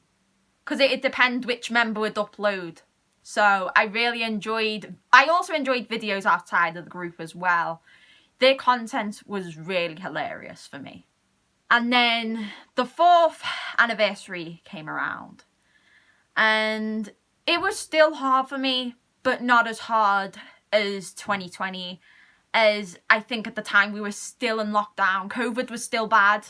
because it'd depend which member would upload. So I also enjoyed videos outside of the group as well. Their content was really hilarious for me. And then the 4th anniversary came around, and it was still hard for me, but not as hard as 2020, as I think at the time we were still in lockdown. COVID was still bad.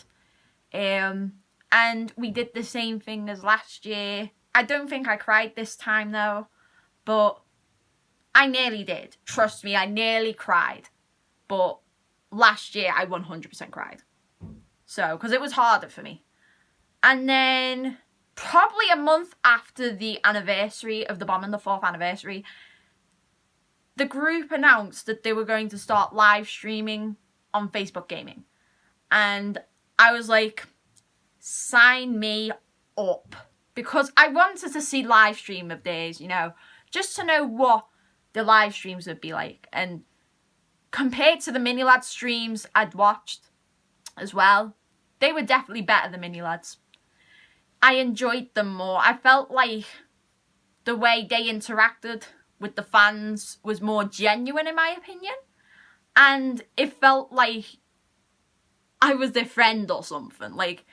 And we did the same thing as last year. I don't think I cried this time though, but I nearly did. Trust me, I nearly cried. But last year I 100% cried. So, because it was harder for me. And then probably a month after the anniversary of the bombing, the 4th anniversary, the group announced that they were going to start live streaming on Facebook Gaming. And I was like, sign me up. Because I wanted to see live stream of theirs, you know, just to know what the live streams would be like. And compared to the mini lads streams I'd watched as well, they were definitely better than mini lads. I enjoyed them more. I felt like the way they interacted with the fans was more genuine, in my opinion. And it felt like I was their friend or something. Like,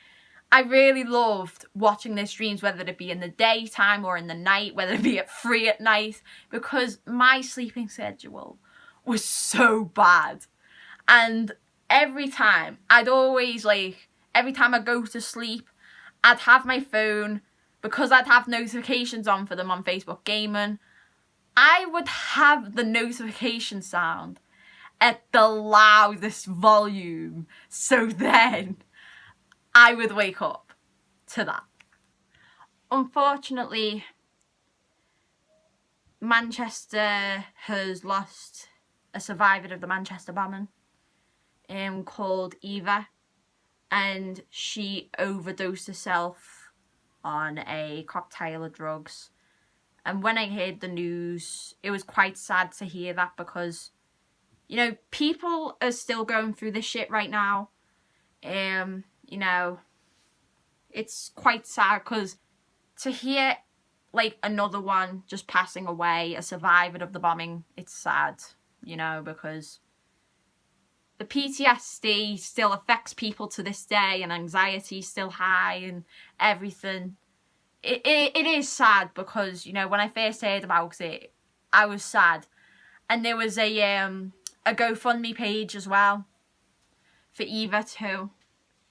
I really loved watching their streams, whether it be in the daytime or in the night, whether it be at 3 at night, because my sleeping schedule was so bad. And every time, every time I go to sleep, I'd have my phone, because I'd have notifications on for them on Facebook Gaming. I would have the notification sound at the loudest volume, so then I would wake up to that. Unfortunately, Manchester has lost a survivor of the Manchester bombing called Eva, and she overdosed herself on a cocktail of drugs. And when I heard the news, it was quite sad to hear that, because, you know, people are still going through this shit right now. You know, it's quite sad, because to hear, like, another one just passing away, a survivor of the bombing, it's sad, you know, because the PTSD still affects people to this day, and anxiety is still high and everything. It is sad, because, you know, when I first heard about it, I was sad. And there was a GoFundMe page as well for Eva too,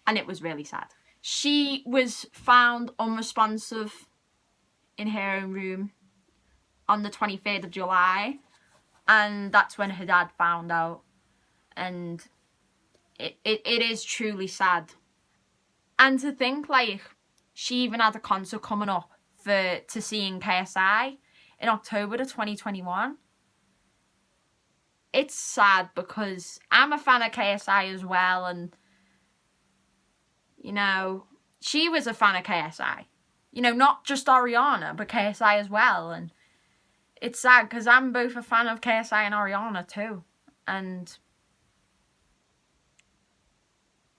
and it was really sad. She was found unresponsive in her own room on the 23rd of July, and that's when her dad found out. And it is truly sad. And to think, like, she even had a concert coming up to see in KSI in October of 2021. It's sad, because I'm a fan of KSI as well, and, you know, she was a fan of KSI. You know, not just Ariana, but KSI as well. And it's sad, because I'm both a fan of KSI and Ariana too. And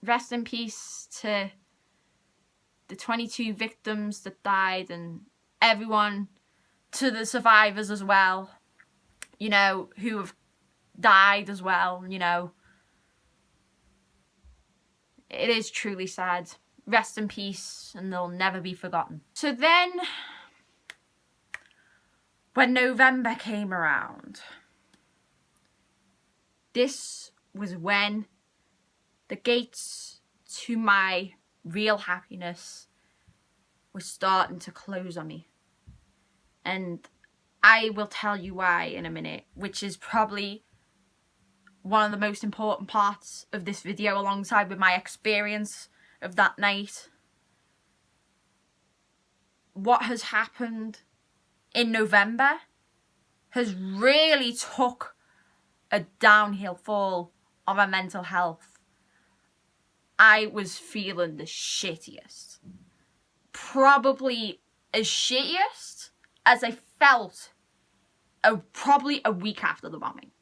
rest in peace to the 22 victims that died, and everyone, to the survivors as well, you know, who have died as well, you know. It is truly sad. Rest in peace, and they'll never be forgotten. So then, when November came around, this was when the gates to my real happiness was starting to close on me. And I will tell you why in a minute, which is probably one of the most important parts of this video, alongside with my experience of that night. What has happened in November has really took a downhill fall on my mental health. I was feeling the shittiest. Probably as shittiest as I felt probably a week after the bombing.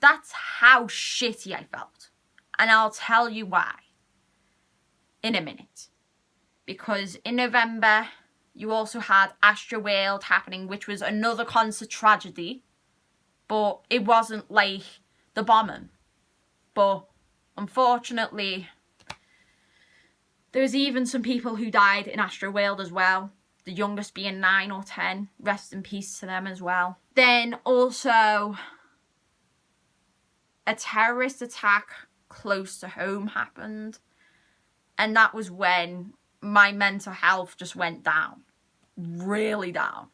That's how shitty I felt. And I'll tell you why in a minute. Because in November, you also had Astroworld happening, which was another concert tragedy. But it wasn't like the bombing. But unfortunately, there's even some people who died in Astroworld as well. The youngest being 9 or 10. Rest in peace to them as well. Then also, a terrorist attack close to home happened. And that was when my mental health just went down. Really down.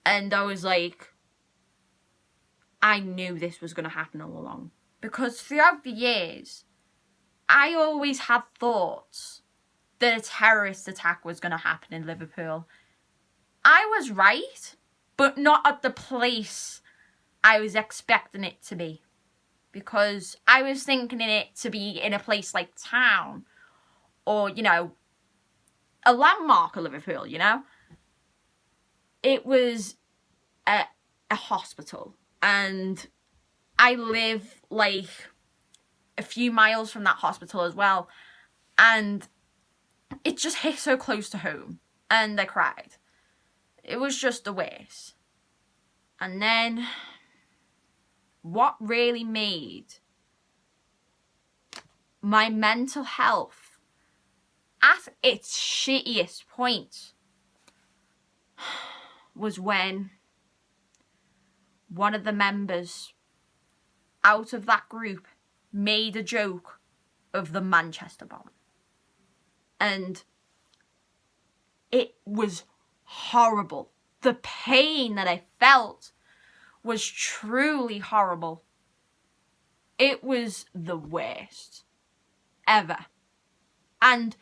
And I was like, I knew this was going to happen all along. Because throughout the years, I always had thoughts that a terrorist attack was going to happen in Liverpool. I was right, but not at the place I was expecting it to be. Because I was thinking it to be in a place like town, or, you know, a landmark of Liverpool, you know. It was a hospital, and I live like a few miles from that hospital as well, and it just hit so close to home, and I cried. It was just the worst. And then what really made my mental health at its shittiest point was when one of the members out of that group made a joke of the Manchester bomb. And it was horrible. The pain that I felt was truly horrible. It was the worst ever. And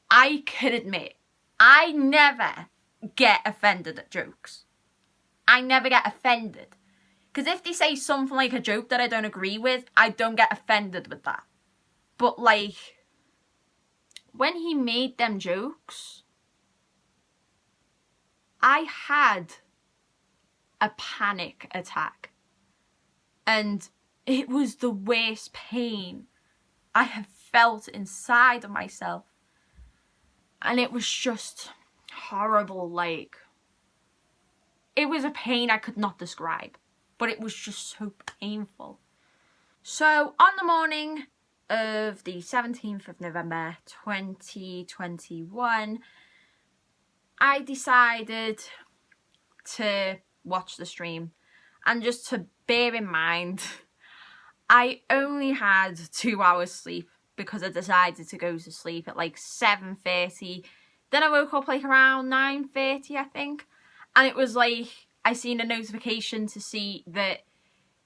I can admit, I never get offended at jokes. I never get offended. Because if they say something like a joke that I don't agree with, I don't get offended with that. But like, when he made them jokes, I had a panic attack. And it was the worst pain I have felt inside of myself. And it was just horrible, like, it was a pain I could not describe, but it was just so painful. So on the morning of the 17th of November 2021, I decided to watch the stream. And just to bear in mind, I only had 2 hours sleep because I decided to go to sleep at like 7:30. Then I woke up like around 9:30, I think. And it was like, I seen a notification to see that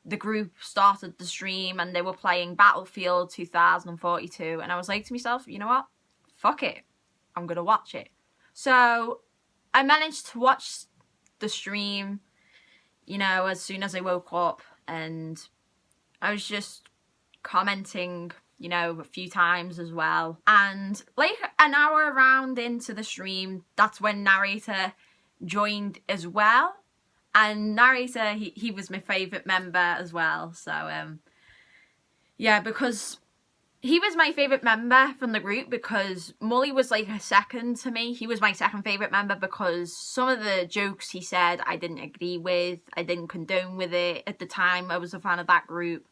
the group started the stream and they were playing Battlefield 2042. And I was like to myself, you know what? Fuck it. I'm going to watch it. So I managed to watch the stream, you know, as soon as I woke up. And I was just commenting, you know, a few times as well. And like an hour around into the stream, that's when narrator joined as well. And narrator, he was my favourite member as well. So yeah, because he was my favourite member from the group, because Mully was like a second to me. He was my second favourite member because some of the jokes he said I didn't agree with. I didn't condone with it. At the time, I was a fan of that group.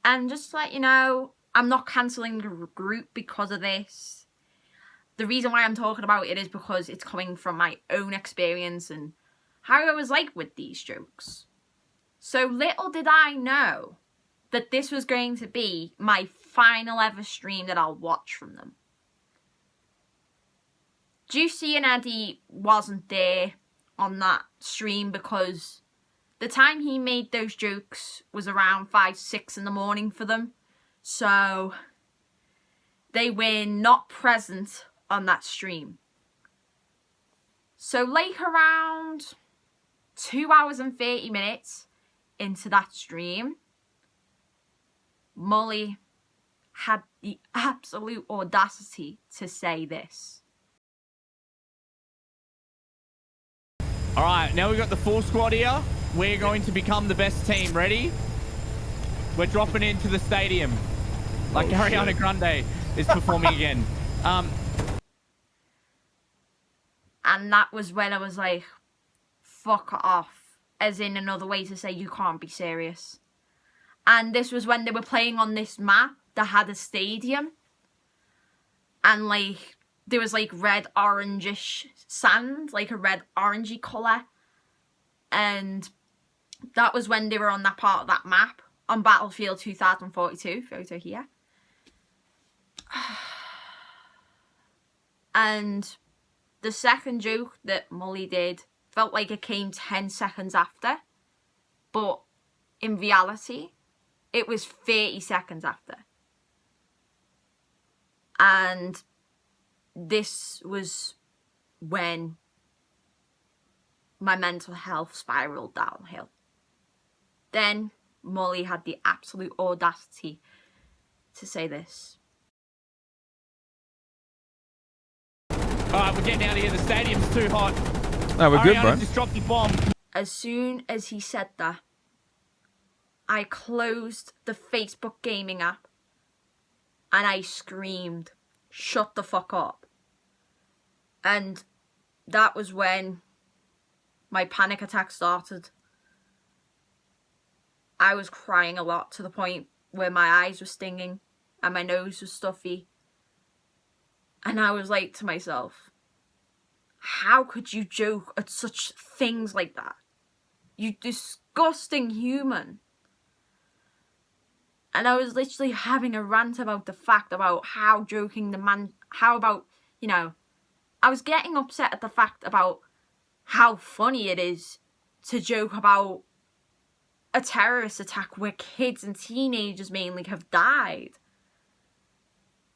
And just to let you know, I'm not cancelling the group because of this. The reason why I'm talking about it is because it's coming from my own experience and how I was like with these jokes. So little did I know that this was going to be my final ever stream that I'll watch from them. Juicy and Eddie wasn't there on that stream because the time he made those jokes was around 5, 6 in the morning for them. So they were not present on that stream. So like around 2 hours and 30 minutes into that stream, Mully had the absolute audacity to say this. Alright, now we've got the full squad here. We're going to become the best team. Ready? We're dropping into the stadium. Like Ariana Grande is performing again. And that was when I was like, fuck off. As in another way to say you can't be serious. And this was when they were playing on this map that had a stadium. And like, there was like red orangish sand, like a red orangey colour. And that was when they were on that part of that map. On Battlefield 2042, photo here. And the second joke that Mully did felt like it came 10 seconds after. But in reality, it was 30 seconds after. And this was when my mental health spiraled downhill. Then Mully had the absolute audacity to say this. Alright, we're getting out of here. The stadium's too hot. No, we're good, Ariana bro. just dropped the bomb. As soon as he said that, I closed the Facebook gaming app and I screamed, "Shut the fuck up." And that was when my panic attack started. I was crying a lot to the point where my eyes were stinging and my nose was stuffy. And I was like to myself, how could you joke at such things like that? You disgusting human. And I was literally having a rant about the fact about how joking the man, how about, you know, I was getting upset at the fact about how funny it is to joke about a terrorist attack where kids and teenagers mainly have died.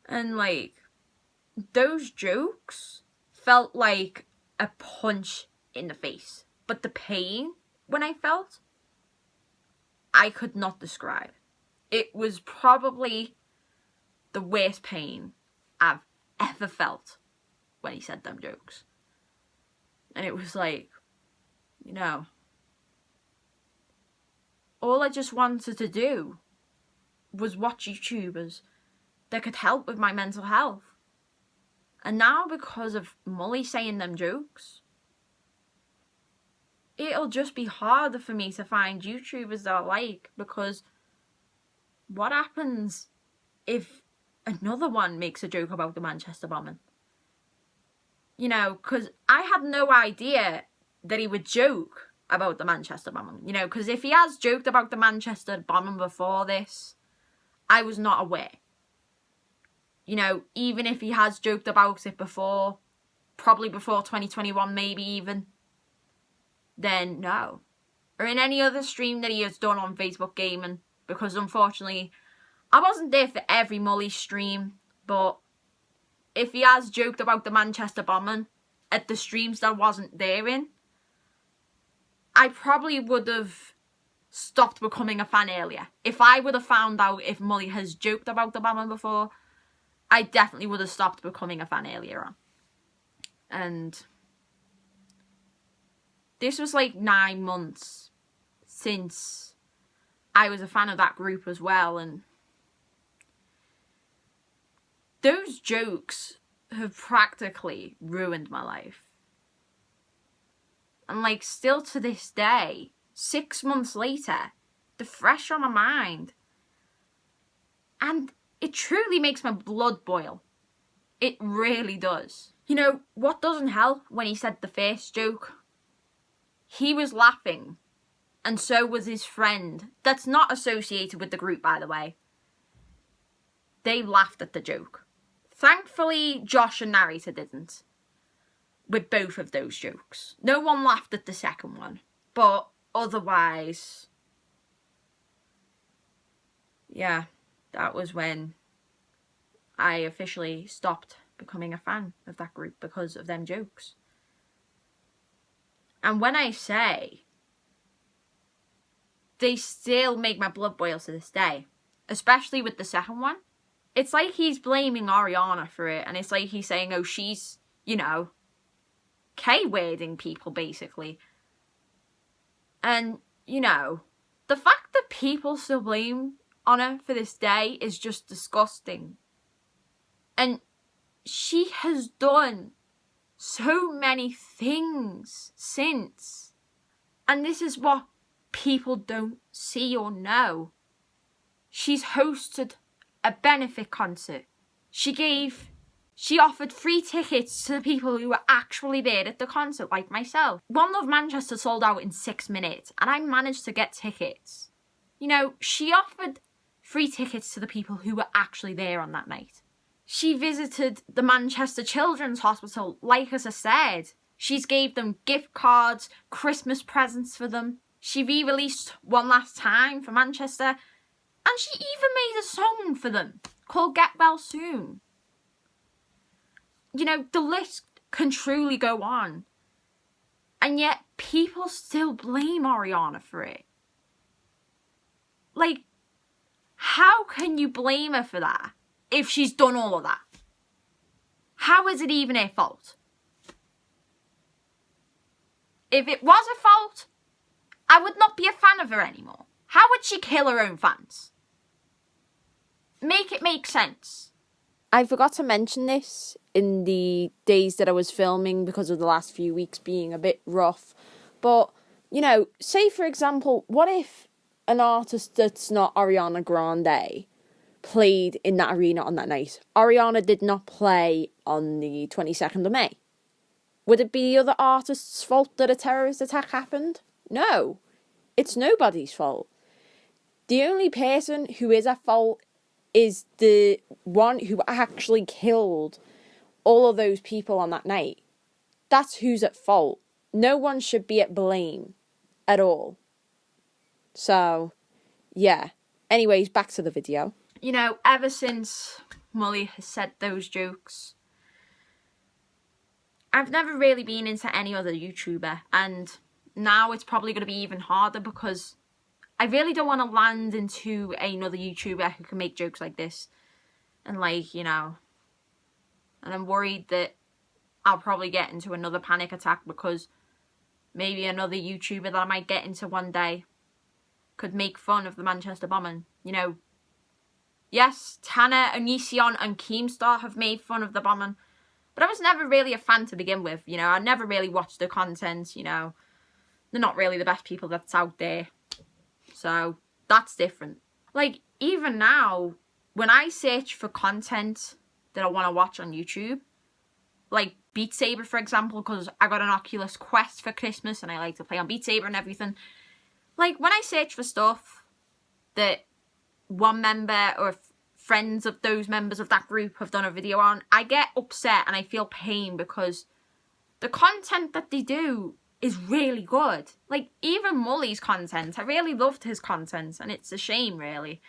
And like, those jokes felt like a punch in the face. But the pain when I felt, I could not describe. It was probably the worst pain I've ever felt when he said them jokes. And it was like, you know, all I just wanted to do was watch YouTubers that could help with my mental health. And now because of Mully saying them jokes, it'll just be harder for me to find YouTubers that I like, because what happens if another one makes a joke about the Manchester bombing? You know, because I had no idea that he would joke about the Manchester bombing. You know, because if he has joked about the Manchester bombing before this, I was not aware. You know, even if he has joked about it before, probably before 2021 maybe even, then no. Or in any other stream that he has done on Facebook Gaming, because unfortunately, I wasn't there for every Mully stream, but if he has joked about the Manchester bombing at the streams that I wasn't there in, I probably would have stopped becoming a fan earlier. If I would have found out if Mully has joked about the bombing before, I definitely would have stopped becoming a fan earlier on. And this was like 9 months since I was a fan of that group as well, and those jokes have practically ruined my life. And like, still to this day, 6 months later, they're fresh on my mind. And it truly makes my blood boil. It really does. You know, what doesn't help when he said the first joke? He was laughing, and so was his friend. That's not associated with the group, by the way. They laughed at the joke. Thankfully, Josh and Narita didn't. With both of those jokes. No one laughed at the second one. But otherwise, yeah, that was when I officially stopped becoming a fan of that group because of them jokes. And when I say, they still make my blood boil to this day. Especially with the second one. It's like he's blaming Ariana for it. And it's like he's saying, oh, she's, you know, K-wording people, basically. And, you know, the fact that people still blame on her for this day is just disgusting. And she has done so many things since. And this is what people don't see or know. She's hosted a benefit concert. She offered free tickets to the people who were actually there at the concert, like myself. One Love Manchester sold out in 6 minutes, and I managed to get tickets. You know, she offered free tickets to the people who were actually there on that night. She visited the Manchester Children's Hospital, like as I said. She's gave them gift cards, Christmas presents for them. She re-released One Last Time for Manchester, and she even made a song for them called Get Well Soon. You know, the list can truly go on. And yet, people still blame Ariana for it. Like, how can you blame her for that if she's done all of that? How is it even her fault? If it was her fault, I would not be a fan of her anymore. How would she kill her own fans? Make it make sense. I forgot to mention this in the days that I was filming because of the last few weeks being a bit rough. But, you know, say for example, what if an artist that's not Ariana Grande played in that arena on that night? Ariana did not play on the 22nd of May. Would it be the other artist's fault that a terrorist attack happened? No. It's nobody's fault. The only person who is at fault is the one who actually killed all of those people on that night. That's who's at fault. No one should be at blame at all. So, yeah. Anyways, back to the video. You know, ever since Mully has said those jokes, I've never really been into any other YouTuber, and now it's probably going to be even harder because I really don't want to land into another YouTuber who can make jokes like this. And like, you know, and I'm worried that I'll probably get into another panic attack because maybe another YouTuber that I might get into one day could make fun of the Manchester bombing. You know, yes, Tanner, Onision and Keemstar have made fun of the bombing, but I was never really a fan to begin with. You know, I never really watched the content, you know. They're not really the best people that's out there. So, that's different. Like, even now, when I search for content that I want to watch on YouTube, like Beat Saber, for example, because I got an Oculus Quest for Christmas and I like to play on Beat Saber and everything. Like, when I search for stuff that one member or friends of those members of that group have done a video on, I get upset and I feel pain because the content that they do is really good. Like, even Mully's content, I really loved his content, and it's a shame, really.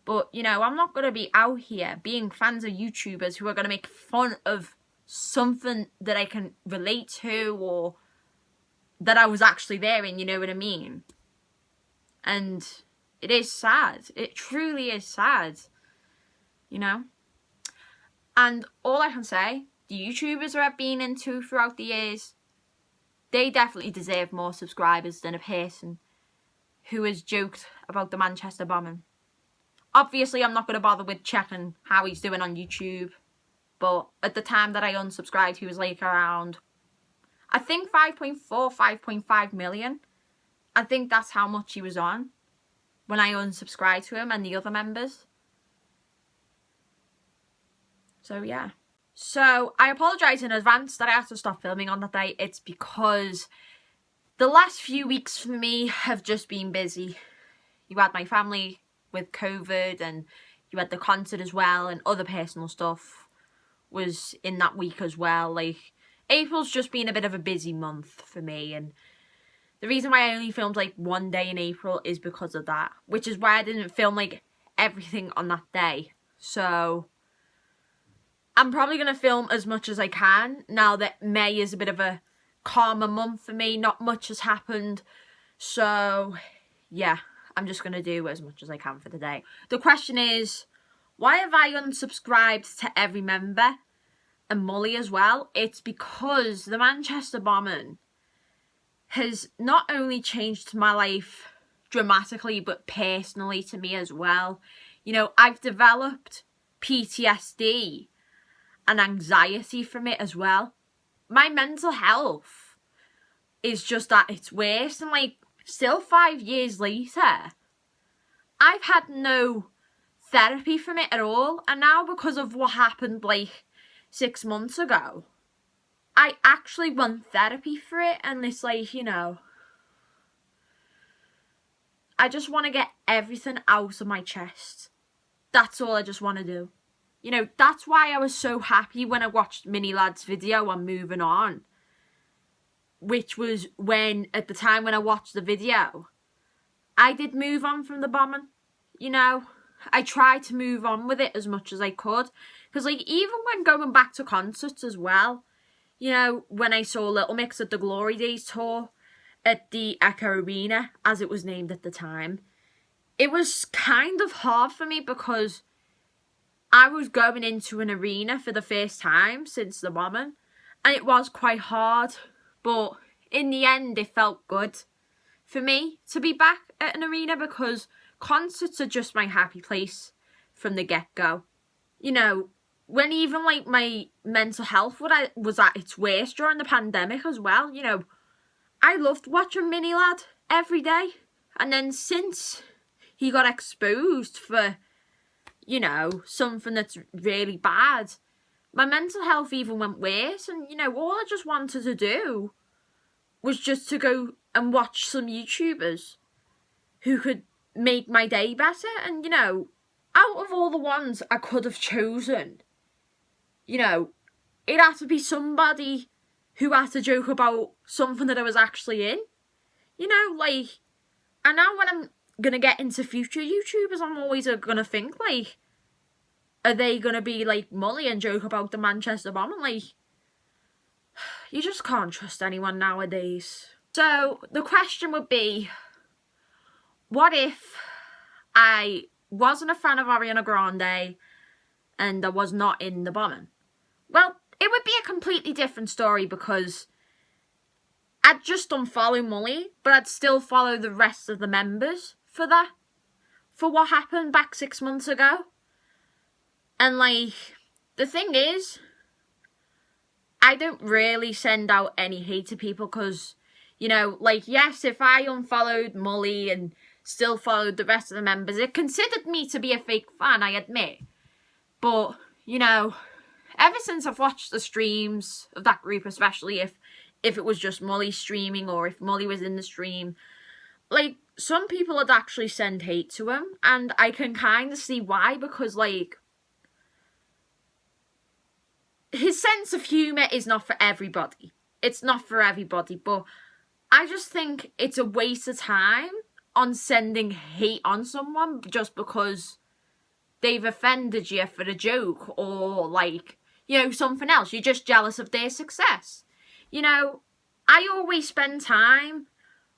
But, you know, I'm not going to be out here being fans of YouTubers who are going to make fun of something that I can relate to or that I was actually there in, you know what I mean? And it is sad. It truly is sad, you know? And all I can say, the YouTubers that I've been into throughout the years, they definitely deserve more subscribers than a person who has joked about the Manchester bombing. Obviously, I'm not going to bother with checking how he's doing on YouTube. But at the time that I unsubscribed, he was like around, I think 5.4, 5.5 million. I think that's how much he was on when I unsubscribed to him and the other members. So, yeah. So, I apologise in advance that I had to stop filming on that day. It's because the last few weeks for me have just been busy. You had my family with COVID and you had the concert as well, and other personal stuff was in that week as well. Like, April's just been a bit of a busy month for me, and the reason why I only filmed like one day in April is because of that, which is why I didn't film like everything on that day. So I'm probably going to film as much as I can now that May is a bit of a calmer month for me. Not much has happened. So, yeah, I'm just going to do as much as I can for the day. The question is, why have I unsubscribed to every member and Mully as well? It's because the Manchester bombing has not only changed my life dramatically but personally to me as well. You know, I've developed PTSD and anxiety from it as well. My mental health is just at its worst, and like still 5 years later, I've had no therapy from it at all. And now, because of what happened like 6 months ago, I actually want therapy for it. And it's like, you know, I just want to get everything out of my chest. That's all I just want to do. You know, that's why I was so happy when I watched Mini Lad's video on moving on. Which was when, at the time when I watched the video, I did move on from the bombing. You know, I tried to move on with it as much as I could. Because, like, even when going back to concerts as well, you know, when I saw Little Mix at the Glory Days tour at the Echo Arena, as it was named at the time, it was kind of hard for me because I was going into an arena for the first time since the bombing, and it was quite hard, but in the end it felt good for me to be back at an arena because concerts are just my happy place from the get-go. You know, when even like my mental health was at its worst during the pandemic as well, you know, I loved watching Mini Lad every day. And then since he got exposed for, you know, something that's really bad, my mental health even went worse. And, you know, all I just wanted to do was just to go and watch some YouTubers who could make my day better. And, you know, out of all the ones I could have chosen, you know, it had to be somebody who had to joke about something that I was actually in. You know, like, and now when I'm going to get into future YouTubers, I'm always going to think, like, are they going to be like Mully and joke about the Manchester bombing? Like, you just can't trust anyone nowadays. So the question would be, what if I wasn't a fan of Ariana Grande and I was not in the bombing? Well, it would be a completely different story because I'd just unfollow Mully, but I'd still follow the rest of the members for that. For what happened back 6 months ago. And, like, the thing is, I don't really send out any hate to people because, you know, like, yes, if I unfollowed Mully and still followed the rest of the members, it considered me to be a fake fan, I admit. But, you know, ever since I've watched the streams of that group, especially if it was just Mully streaming or if Mully was in the stream, like, some people would actually send hate to him, and I can kind of see why, because, like, his sense of humour is not for everybody. It's not for everybody, but I just think it's a waste of time on sending hate on someone just because they've offended you for a joke or, like, you know, something else. You're just jealous of their success. You know, I always spend time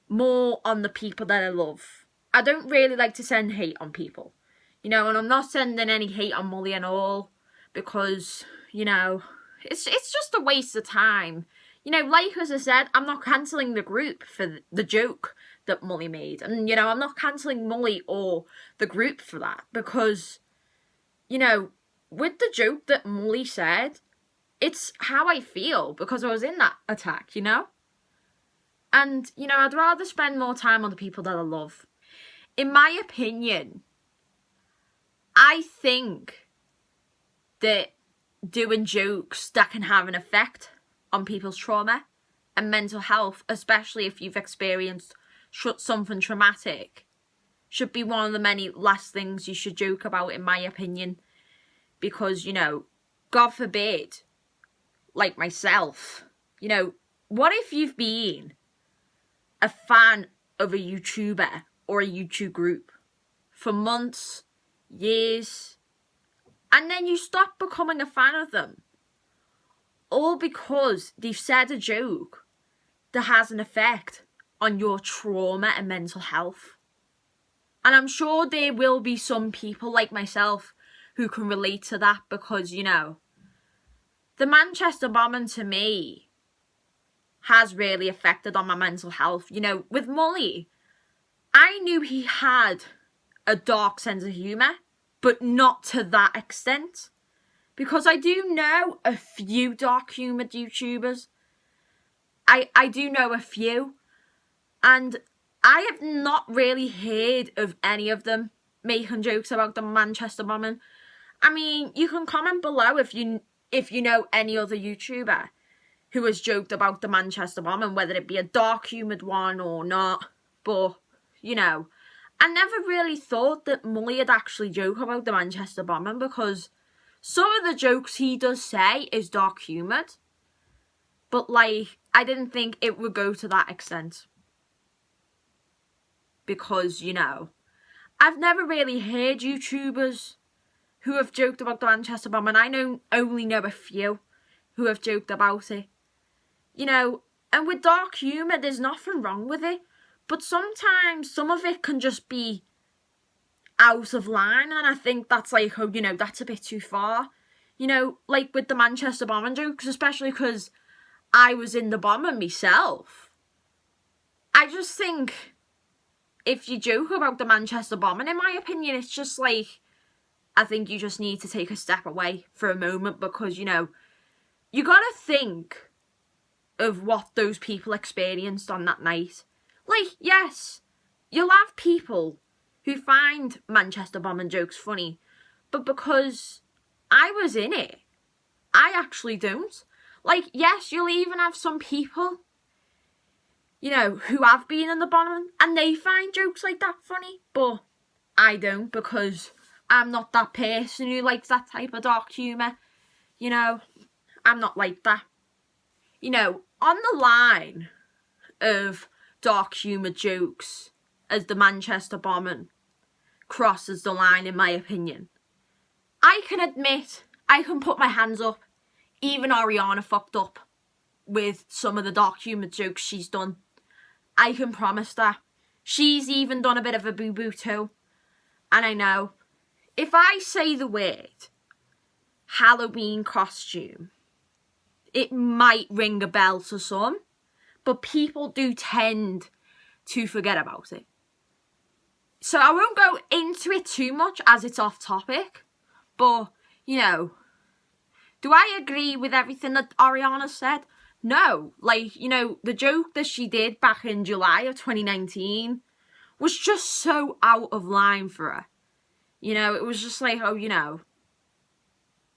more on the people that I love. I don't really like to send hate on people. You know, and I'm not sending any hate on Mully at all because, you know, it's just a waste of time. You know, like as I said, I'm not cancelling the group for the joke that Mully made. And, you know, I'm not cancelling Mully or the group for that because, you know, with the joke that Mully said, it's how I feel because I was in that attack, you know? And, you know, I'd rather spend more time on the people that I love. In my opinion, I think that doing jokes that can have an effect on people's trauma and mental health, especially if you've experienced something traumatic, should be one of the many last things you should joke about, in my opinion. Because, you know, God forbid, like myself, you know, what if you've been a fan of a YouTuber or a YouTube group for months, years, and then you stop becoming a fan of them, all because they've said a joke that has an effect on your trauma and mental health? And I'm sure there will be some people like myself who can relate to that because, you know, the Manchester bombing to me has really affected on my mental health. You know, with Mully, I knew he had a dark sense of humour, but not to that extent. Because I do know a few dark-humoured YouTubers. I do know a few. And I have not really heard of any of them making jokes about the Manchester bombing. I mean, you can comment below if you know any other YouTuber who has joked about the Manchester bombing, whether it be a dark-humoured one or not. But, you know, I never really thought that Mully would actually joke about the Manchester bombing, because some of the jokes he does say is dark-humoured. But, like, I didn't think it would go to that extent. Because, you know, I've never really heard YouTubers who have joked about the Manchester bombing. I only know a few who have joked about it. You know, and with dark humour, there's nothing wrong with it. But sometimes some of it can just be out of line. And I think that's like, oh, you know, that's a bit too far. You know, like with the Manchester bombing jokes, especially because I was in the bombing myself. I just think if you joke about the Manchester bombing, in my opinion, it's just like, I think you just need to take a step away for a moment, because, you know, you gotta think of what those people experienced on that night. Like, yes, you'll have people who find Manchester bombing jokes funny, but because I was in it, I actually don't. Like, yes, you'll even have some people, you know, who have been in the bombing and they find jokes like that funny, but I don't, because I'm not that person who likes that type of dark humour. You know, I'm not like that. You know, on the line of dark humour jokes as the Manchester bombing crosses the line, in my opinion, I can admit, I can put my hands up, even Ariana fucked up with some of the dark humour jokes she's done. I can promise that. She's even done a bit of a boo-boo too. And I know, if I say the word Halloween costume, it might ring a bell to some, but people do tend to forget about it. So I won't go into it too much as it's off topic, but, you know, do I agree with everything that Ariana said? No. Like, you know, the joke that she did back in July of 2019 was just so out of line for her. You know, it was just like, oh, you know,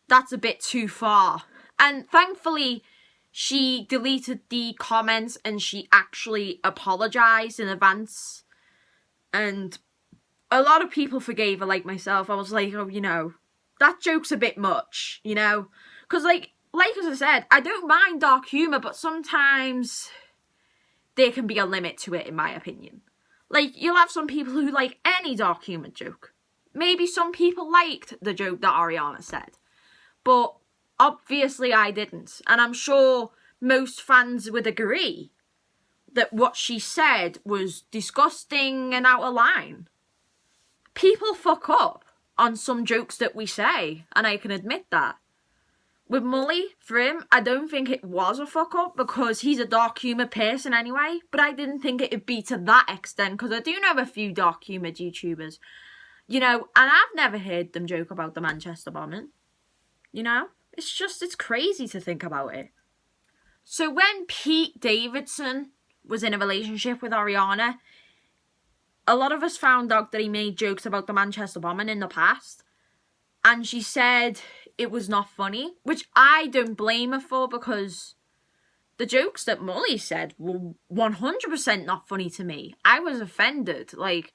that's a bit too far. And thankfully, she deleted the comments and she actually apologised in advance. And a lot of people forgave her, like myself. I was like, oh, you know, that joke's a bit much, you know? Because, like as I said, I don't mind dark humour, but sometimes there can be a limit to it, in my opinion. Like, you'll have some people who like any dark humour joke. Maybe some people liked the joke that Ariana said. But obviously I didn't. And I'm sure most fans would agree that what she said was disgusting and out of line. People fuck up on some jokes that we say, and I can admit that. With Mully, for him, I don't think it was a fuck up because he's a dark humour person anyway, but I didn't think it'd be to that extent because I do know a few dark humoured YouTubers, you know, and I've never heard them joke about the Manchester bombing, you know? It's crazy to think about it. So when Pete Davidson was in a relationship with Ariana, a lot of us found out that he made jokes about the Manchester bombing in the past, and she said it was not funny, which I don't blame her for because the jokes that Mully said were 100% not funny to me. I was offended. Like,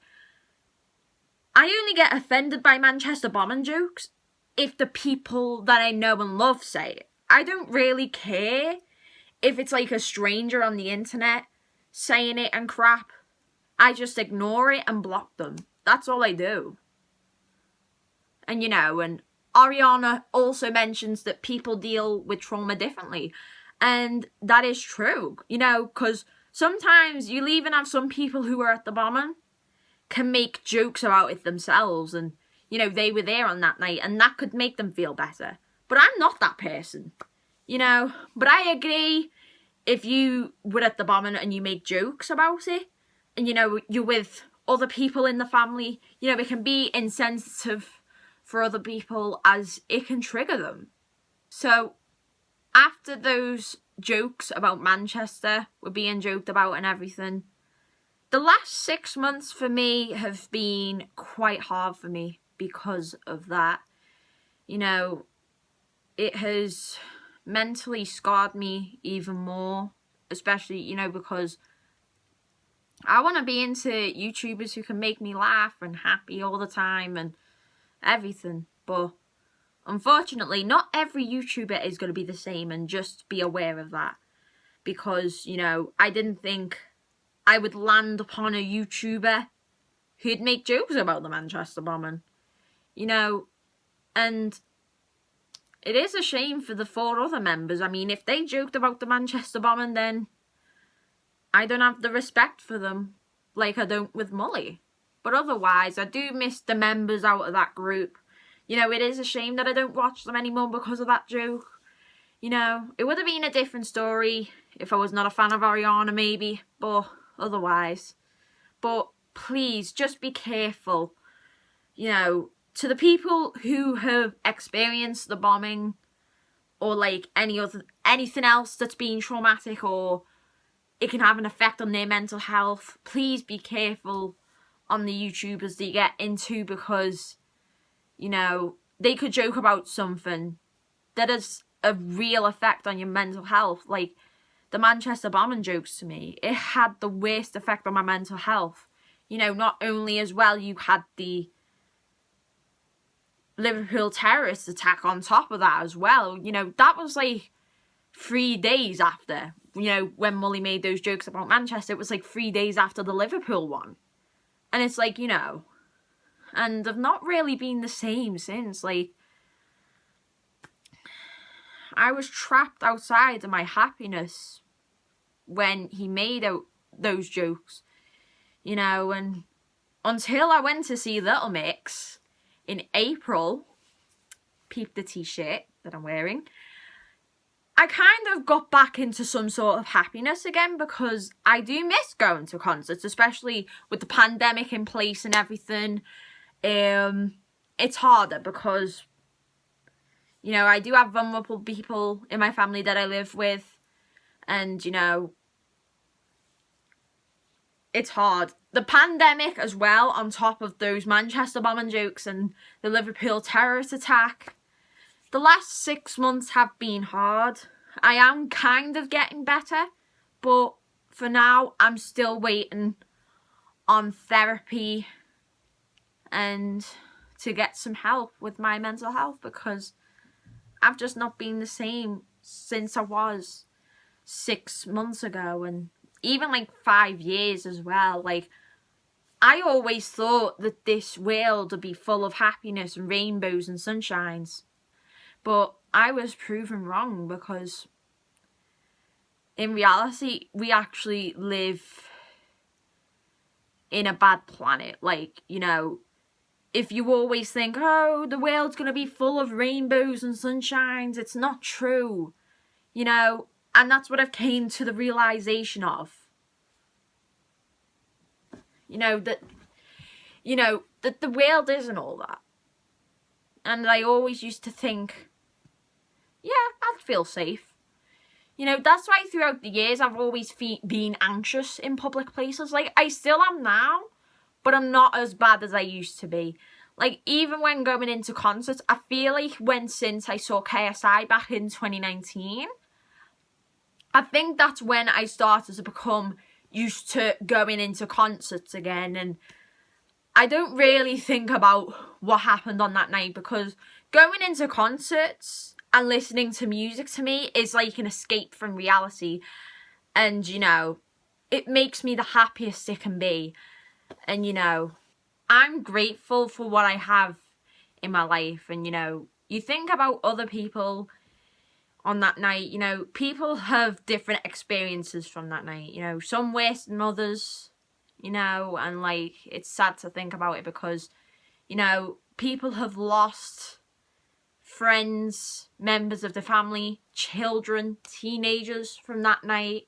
I only get offended by Manchester bombing jokes if the people that I know and love say it. I don't really care if it's like a stranger on the internet saying it and crap. I just ignore it and block them. That's all I do. And you know, and Ariana also mentions that people deal with trauma differently. And that is true, you know, because sometimes you'll even have some people who were at the bombing can make jokes about it themselves and, you know, they were there on that night and that could make them feel better. But I'm not that person, you know. But I agree, if you were at the bombing and you make jokes about it and, you know, you're with other people in the family. You know, it can be insensitive for other people as it can trigger them. So after those jokes about Manchester were being joked about and everything, the last 6 months for me have been quite hard for me because of that. You know, it has mentally scarred me even more, especially, you know, because I want to be into YouTubers who can make me laugh and happy all the time and everything. But unfortunately, not every YouTuber is going to be the same, and just be aware of that. Because, you know, I didn't think I would land upon a YouTuber who'd make jokes about the Manchester bombing. You know, and it is a shame for the 4 other members. I mean, if they joked about the Manchester bombing, then I don't have the respect for them like I don't with Mully. But otherwise, I do miss the members out of that group. You know, it is a shame that I don't watch them anymore because of that joke. You know, it would have been a different story if I was not a fan of Ariana, maybe. But otherwise. But please, just be careful. You know, to the people who have experienced the bombing, or like anything else that's been traumatic, or it can have an effect on their mental health, please be careful on the YouTubers that you get into, because, you know, they could joke about something that has a real effect on your mental health. Like the Manchester bombing jokes, to me, it had the worst effect on my mental health. You know, not only as well, you had the Liverpool terrorist attack on top of that as well. You know, that was like 3 days after, you know, when Mully made those jokes about Manchester. It was like 3 days after the Liverpool one. And it's like, you know, and I've not really been the same since. Like, I was trapped outside of my happiness when he made out those jokes, you know, and until I went to see Little Mix in April, peep the t-shirt that I'm wearing, I kind of got back into some sort of happiness again, because I do miss going to concerts, especially with the pandemic in place and everything. It's harder because, you know, I do have vulnerable people in my family that I live with, and, you know, it's hard. The pandemic as well, on top of those Manchester bombing jokes and the Liverpool terrorist attack. The last 6 months have been hard. I am kind of getting better, but for now, I'm still waiting on therapy and to get some help with my mental health, because I've just not been the same since I was 6 months ago, and even like 5 years as well. Like, I always thought that this world would be full of happiness and rainbows and sunshines, but I was proven wrong, because in reality, we actually live in a bad planet. Like, you know, if you always think, oh, the world's going to be full of rainbows and sunshines, it's not true, you know, and that's what I've came to the realization of. You know, that the world isn't all that. And I always used to think, yeah, I'd feel safe. You know, that's why throughout the years I've always been anxious in public places. Like, I still am now, but I'm not as bad as I used to be. Like, even when going into concerts, I feel like since I saw KSI back in 2019, I think that's when I started to become used to going into concerts again. And I don't really think about what happened on that night, because going into concerts and listening to music to me is like an escape from reality. And, you know, it makes me the happiest it can be. And, you know, I'm grateful for what I have in my life. And, you know, you think about other people on that night, you know, people have different experiences from that night. You know, some worse than others, you know, and like, it's sad to think about it, because, you know, people have lost friends, members of the family, children, teenagers from that night.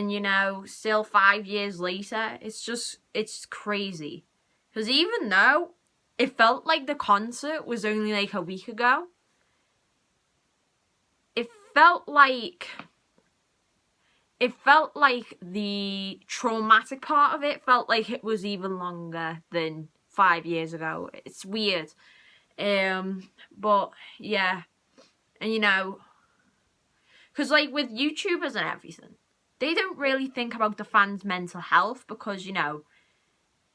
And, you know, still 5 years later, it's crazy. Because even though it felt like the concert was only like a week ago, it felt like the traumatic part of it felt like it was even longer than 5 years ago. It's weird. But yeah. And, you know, because like with YouTubers and everything, they don't really think about the fans' mental health because, you know,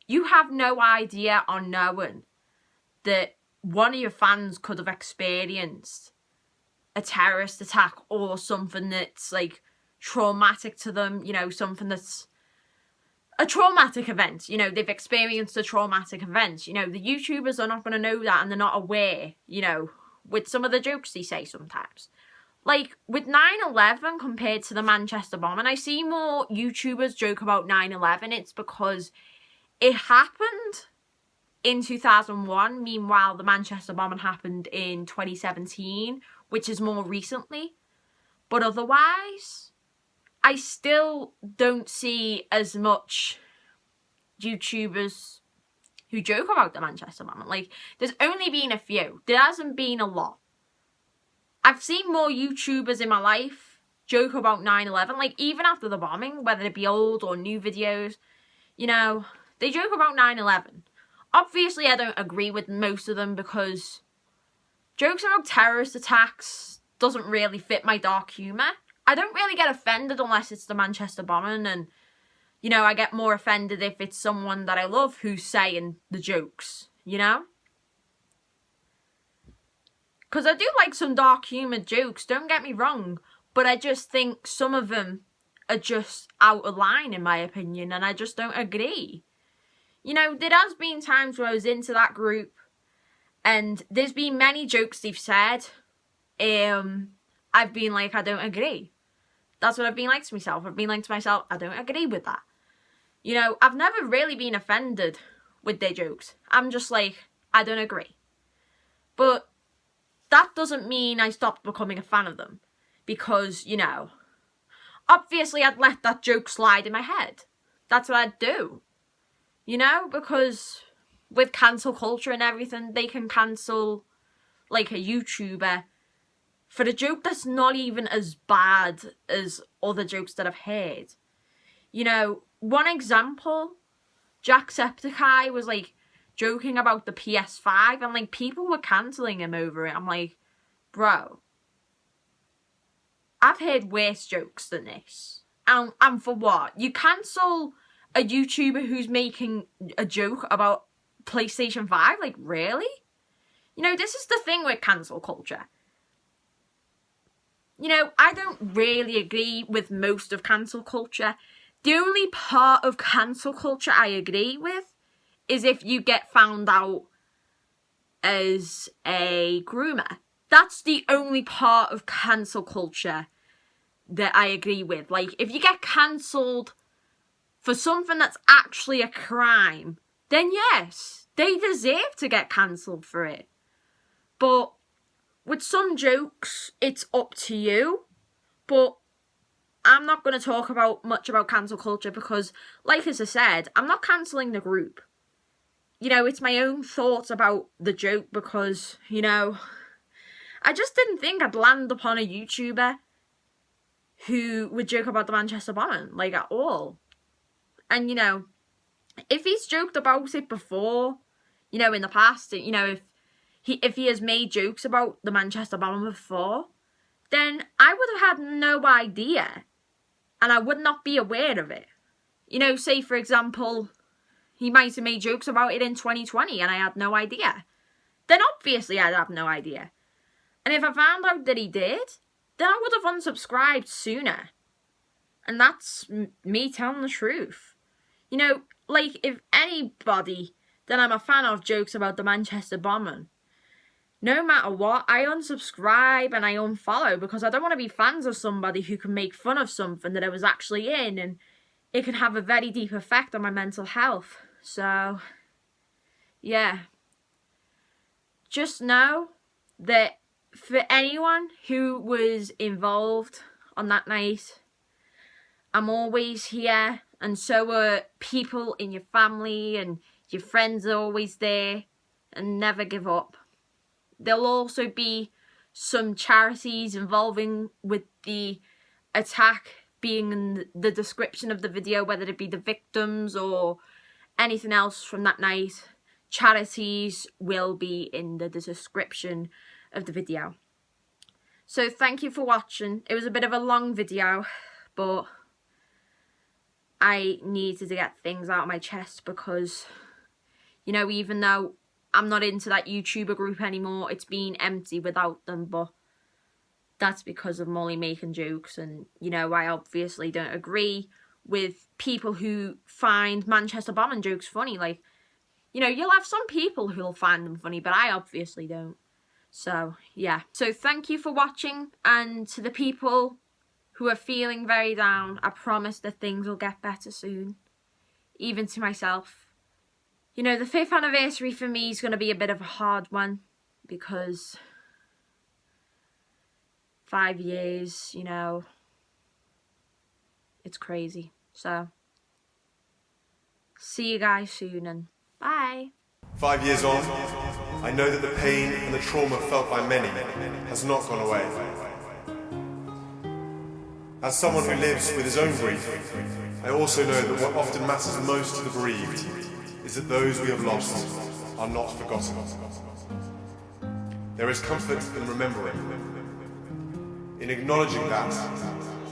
you have no idea on knowing that one of your fans could have experienced a terrorist attack or something that's like traumatic to them, you know, something that's a traumatic event, you know, they've experienced a traumatic event. You know, the YouTubers are not going to know that, and they're not aware, you know, with some of the jokes they say sometimes. Like, with 9/11 compared to the Manchester bombing, I see more YouTubers joke about 9/11. It's because it happened in 2001. Meanwhile, the Manchester bombing happened in 2017, which is more recently. But otherwise, I still don't see as much YouTubers who joke about the Manchester bombing. Like, there's only been a few. There hasn't been a lot. I've seen more YouTubers in my life joke about 9/11, like even after the bombing, whether it be old or new videos, you know, they joke about 9/11. Obviously, I don't agree with most of them because jokes about terrorist attacks doesn't really fit my dark humour. I don't really get offended unless it's the Manchester bombing, and, you know, I get more offended if it's someone that I love who's saying the jokes, you know? Because I do like some dark humour jokes, don't get me wrong, but I just think some of them are just out of line in my opinion, and I just don't agree. You know, there has been times where I was into that group, and there's been many jokes they've said, I've been like, I don't agree. That's what I've been like to myself. I've been like to myself, I don't agree with that. You know, I've never really been offended with their jokes. I'm just like, I don't agree. But that doesn't mean I stopped becoming a fan of them. Because, you know, obviously I'd let that joke slide in my head. That's what I'd do. You know, because with cancel culture and everything, they can cancel, like, a YouTuber for a joke that's not even as bad as other jokes that I've heard. You know, one example, Jacksepticeye was, like, joking about the PS5, and, like, people were cancelling him over it. I'm like, bro, I've heard worse jokes than this. And for what? You cancel a YouTuber who's making a joke about PlayStation 5? Like, really? You know, this is the thing with cancel culture. You know, I don't really agree with most of cancel culture. The only part of cancel culture I agree with is if you get found out as a groomer. That's the only part of cancel culture that I agree with. Like, if you get cancelled for something that's actually a crime, then yes, they deserve to get cancelled for it. But with some jokes, it's up to you. But I'm not going to talk much about cancel culture because, like as I said, I'm not cancelling the group. You know, it's my own thoughts about the joke because, you know, I just didn't think I'd land upon a YouTuber who would joke about the Manchester bombing, like, at all. And, you know, if he's joked about it before, you know, in the past, you know, if he has made jokes about the Manchester bombing before, then I would have had no idea, and I would not be aware of it. You know, say, for example, he might have made jokes about it in 2020, and I had no idea. Then obviously I'd have no idea. And if I found out that he did, then I would have unsubscribed sooner. And that's me telling the truth. You know, like, if anybody that I'm a fan of jokes about the Manchester bombing, no matter what, I unsubscribe and I unfollow because I don't want to be fans of somebody who can make fun of something that I was actually in, and it can have a very deep effect on my mental health. So, yeah. Just know that for anyone who was involved on that night, I'm always here, and so are people in your family, and your friends are always there, and never give up. There'll also be some charities involving with the attack being in the description of the video, whether it be the victims or anything else from that night. Charities will be in the description of the video. So thank you for watching. It was a bit of a long video, but I needed to get things out of my chest because, you know, even though I'm not into that YouTuber group anymore, it's been empty without them, but that's because of Mully making jokes. And, you know, I obviously don't agree with people who find Manchester bombing jokes funny. Like, you know, you'll have some people who'll find them funny, but I obviously don't. So, yeah. So thank you for watching, and to the people who are feeling very down, I promise that things will get better soon. Even to myself. You know, the 5th anniversary for me is going to be a bit of a hard one, because 5 years, you know, it's crazy. So, see you guys soon, and bye. 5 years on, I know that the pain and the trauma felt by many has not gone away. As someone who lives with his own grief, I also know that what often matters most to the bereaved is that those we have lost are not forgotten. There is comfort in remembering, in acknowledging that,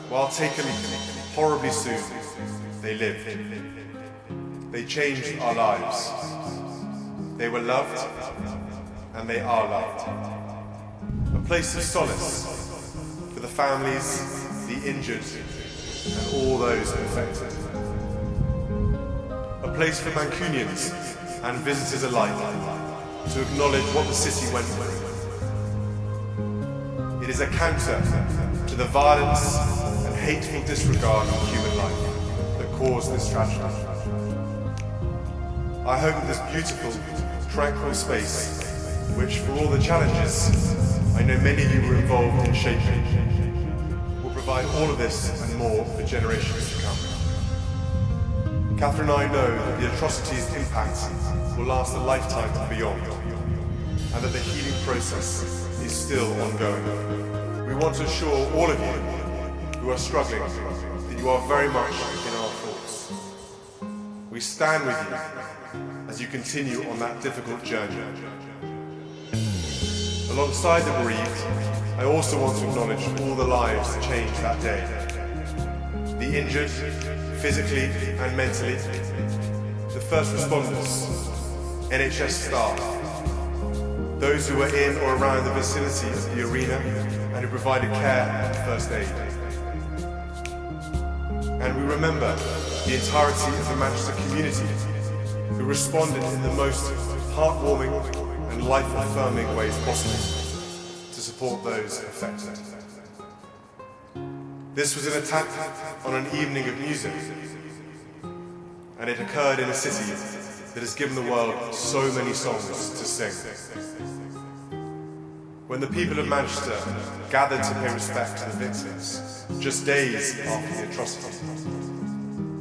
while taken horribly soon, they lived. They changed our lives. They were loved, and they are loved. A place of solace for the families, the injured, and all those affected. A place for Mancunians and visitors alike to acknowledge what the city went through. It is a counter to the violence and hateful disregard of human life that caused this tragedy. I hope that this beautiful, tranquil space, which for all the challenges I know many of you were involved in shaping, will provide all of this and more for generations to come. Catherine and I know that the atrocity's impact will last a lifetime and beyond, and that the healing process is still ongoing. We want to assure all of you who are struggling that you are very much in our thoughts. We stand with you as you continue on that difficult journey. Alongside the bereaved, I also want to acknowledge all the lives changed that day. The injured, physically and mentally, the first responders, NHS staff, those who were in or around the vicinity of the arena and who provided care and first aid. And we remember the entirety of the Manchester community who responded in the most heartwarming and life-affirming ways possible to support those affected. This was an attack on an evening of music, and it occurred in a city that has given the world so many songs to sing. When the people of Manchester gathered to pay respect to the victims, just days after the atrocity,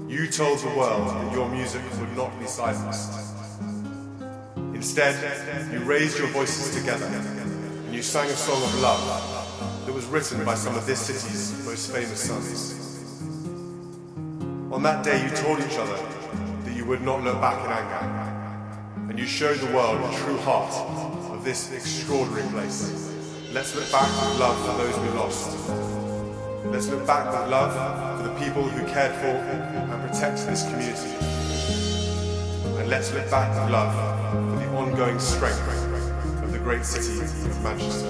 you told the world that your music would not be silenced. Instead, you raised your voices together and you sang a song of love that was written by some of this city's most famous sons. On that day, you told each other that you would not look back in anger, and you showed the world the true heart of this extraordinary place. Let's look back with love for those we lost. Let's look back with love for the people who cared for and protected this community. And let's look back with love for the ongoing strength of the great city of Manchester.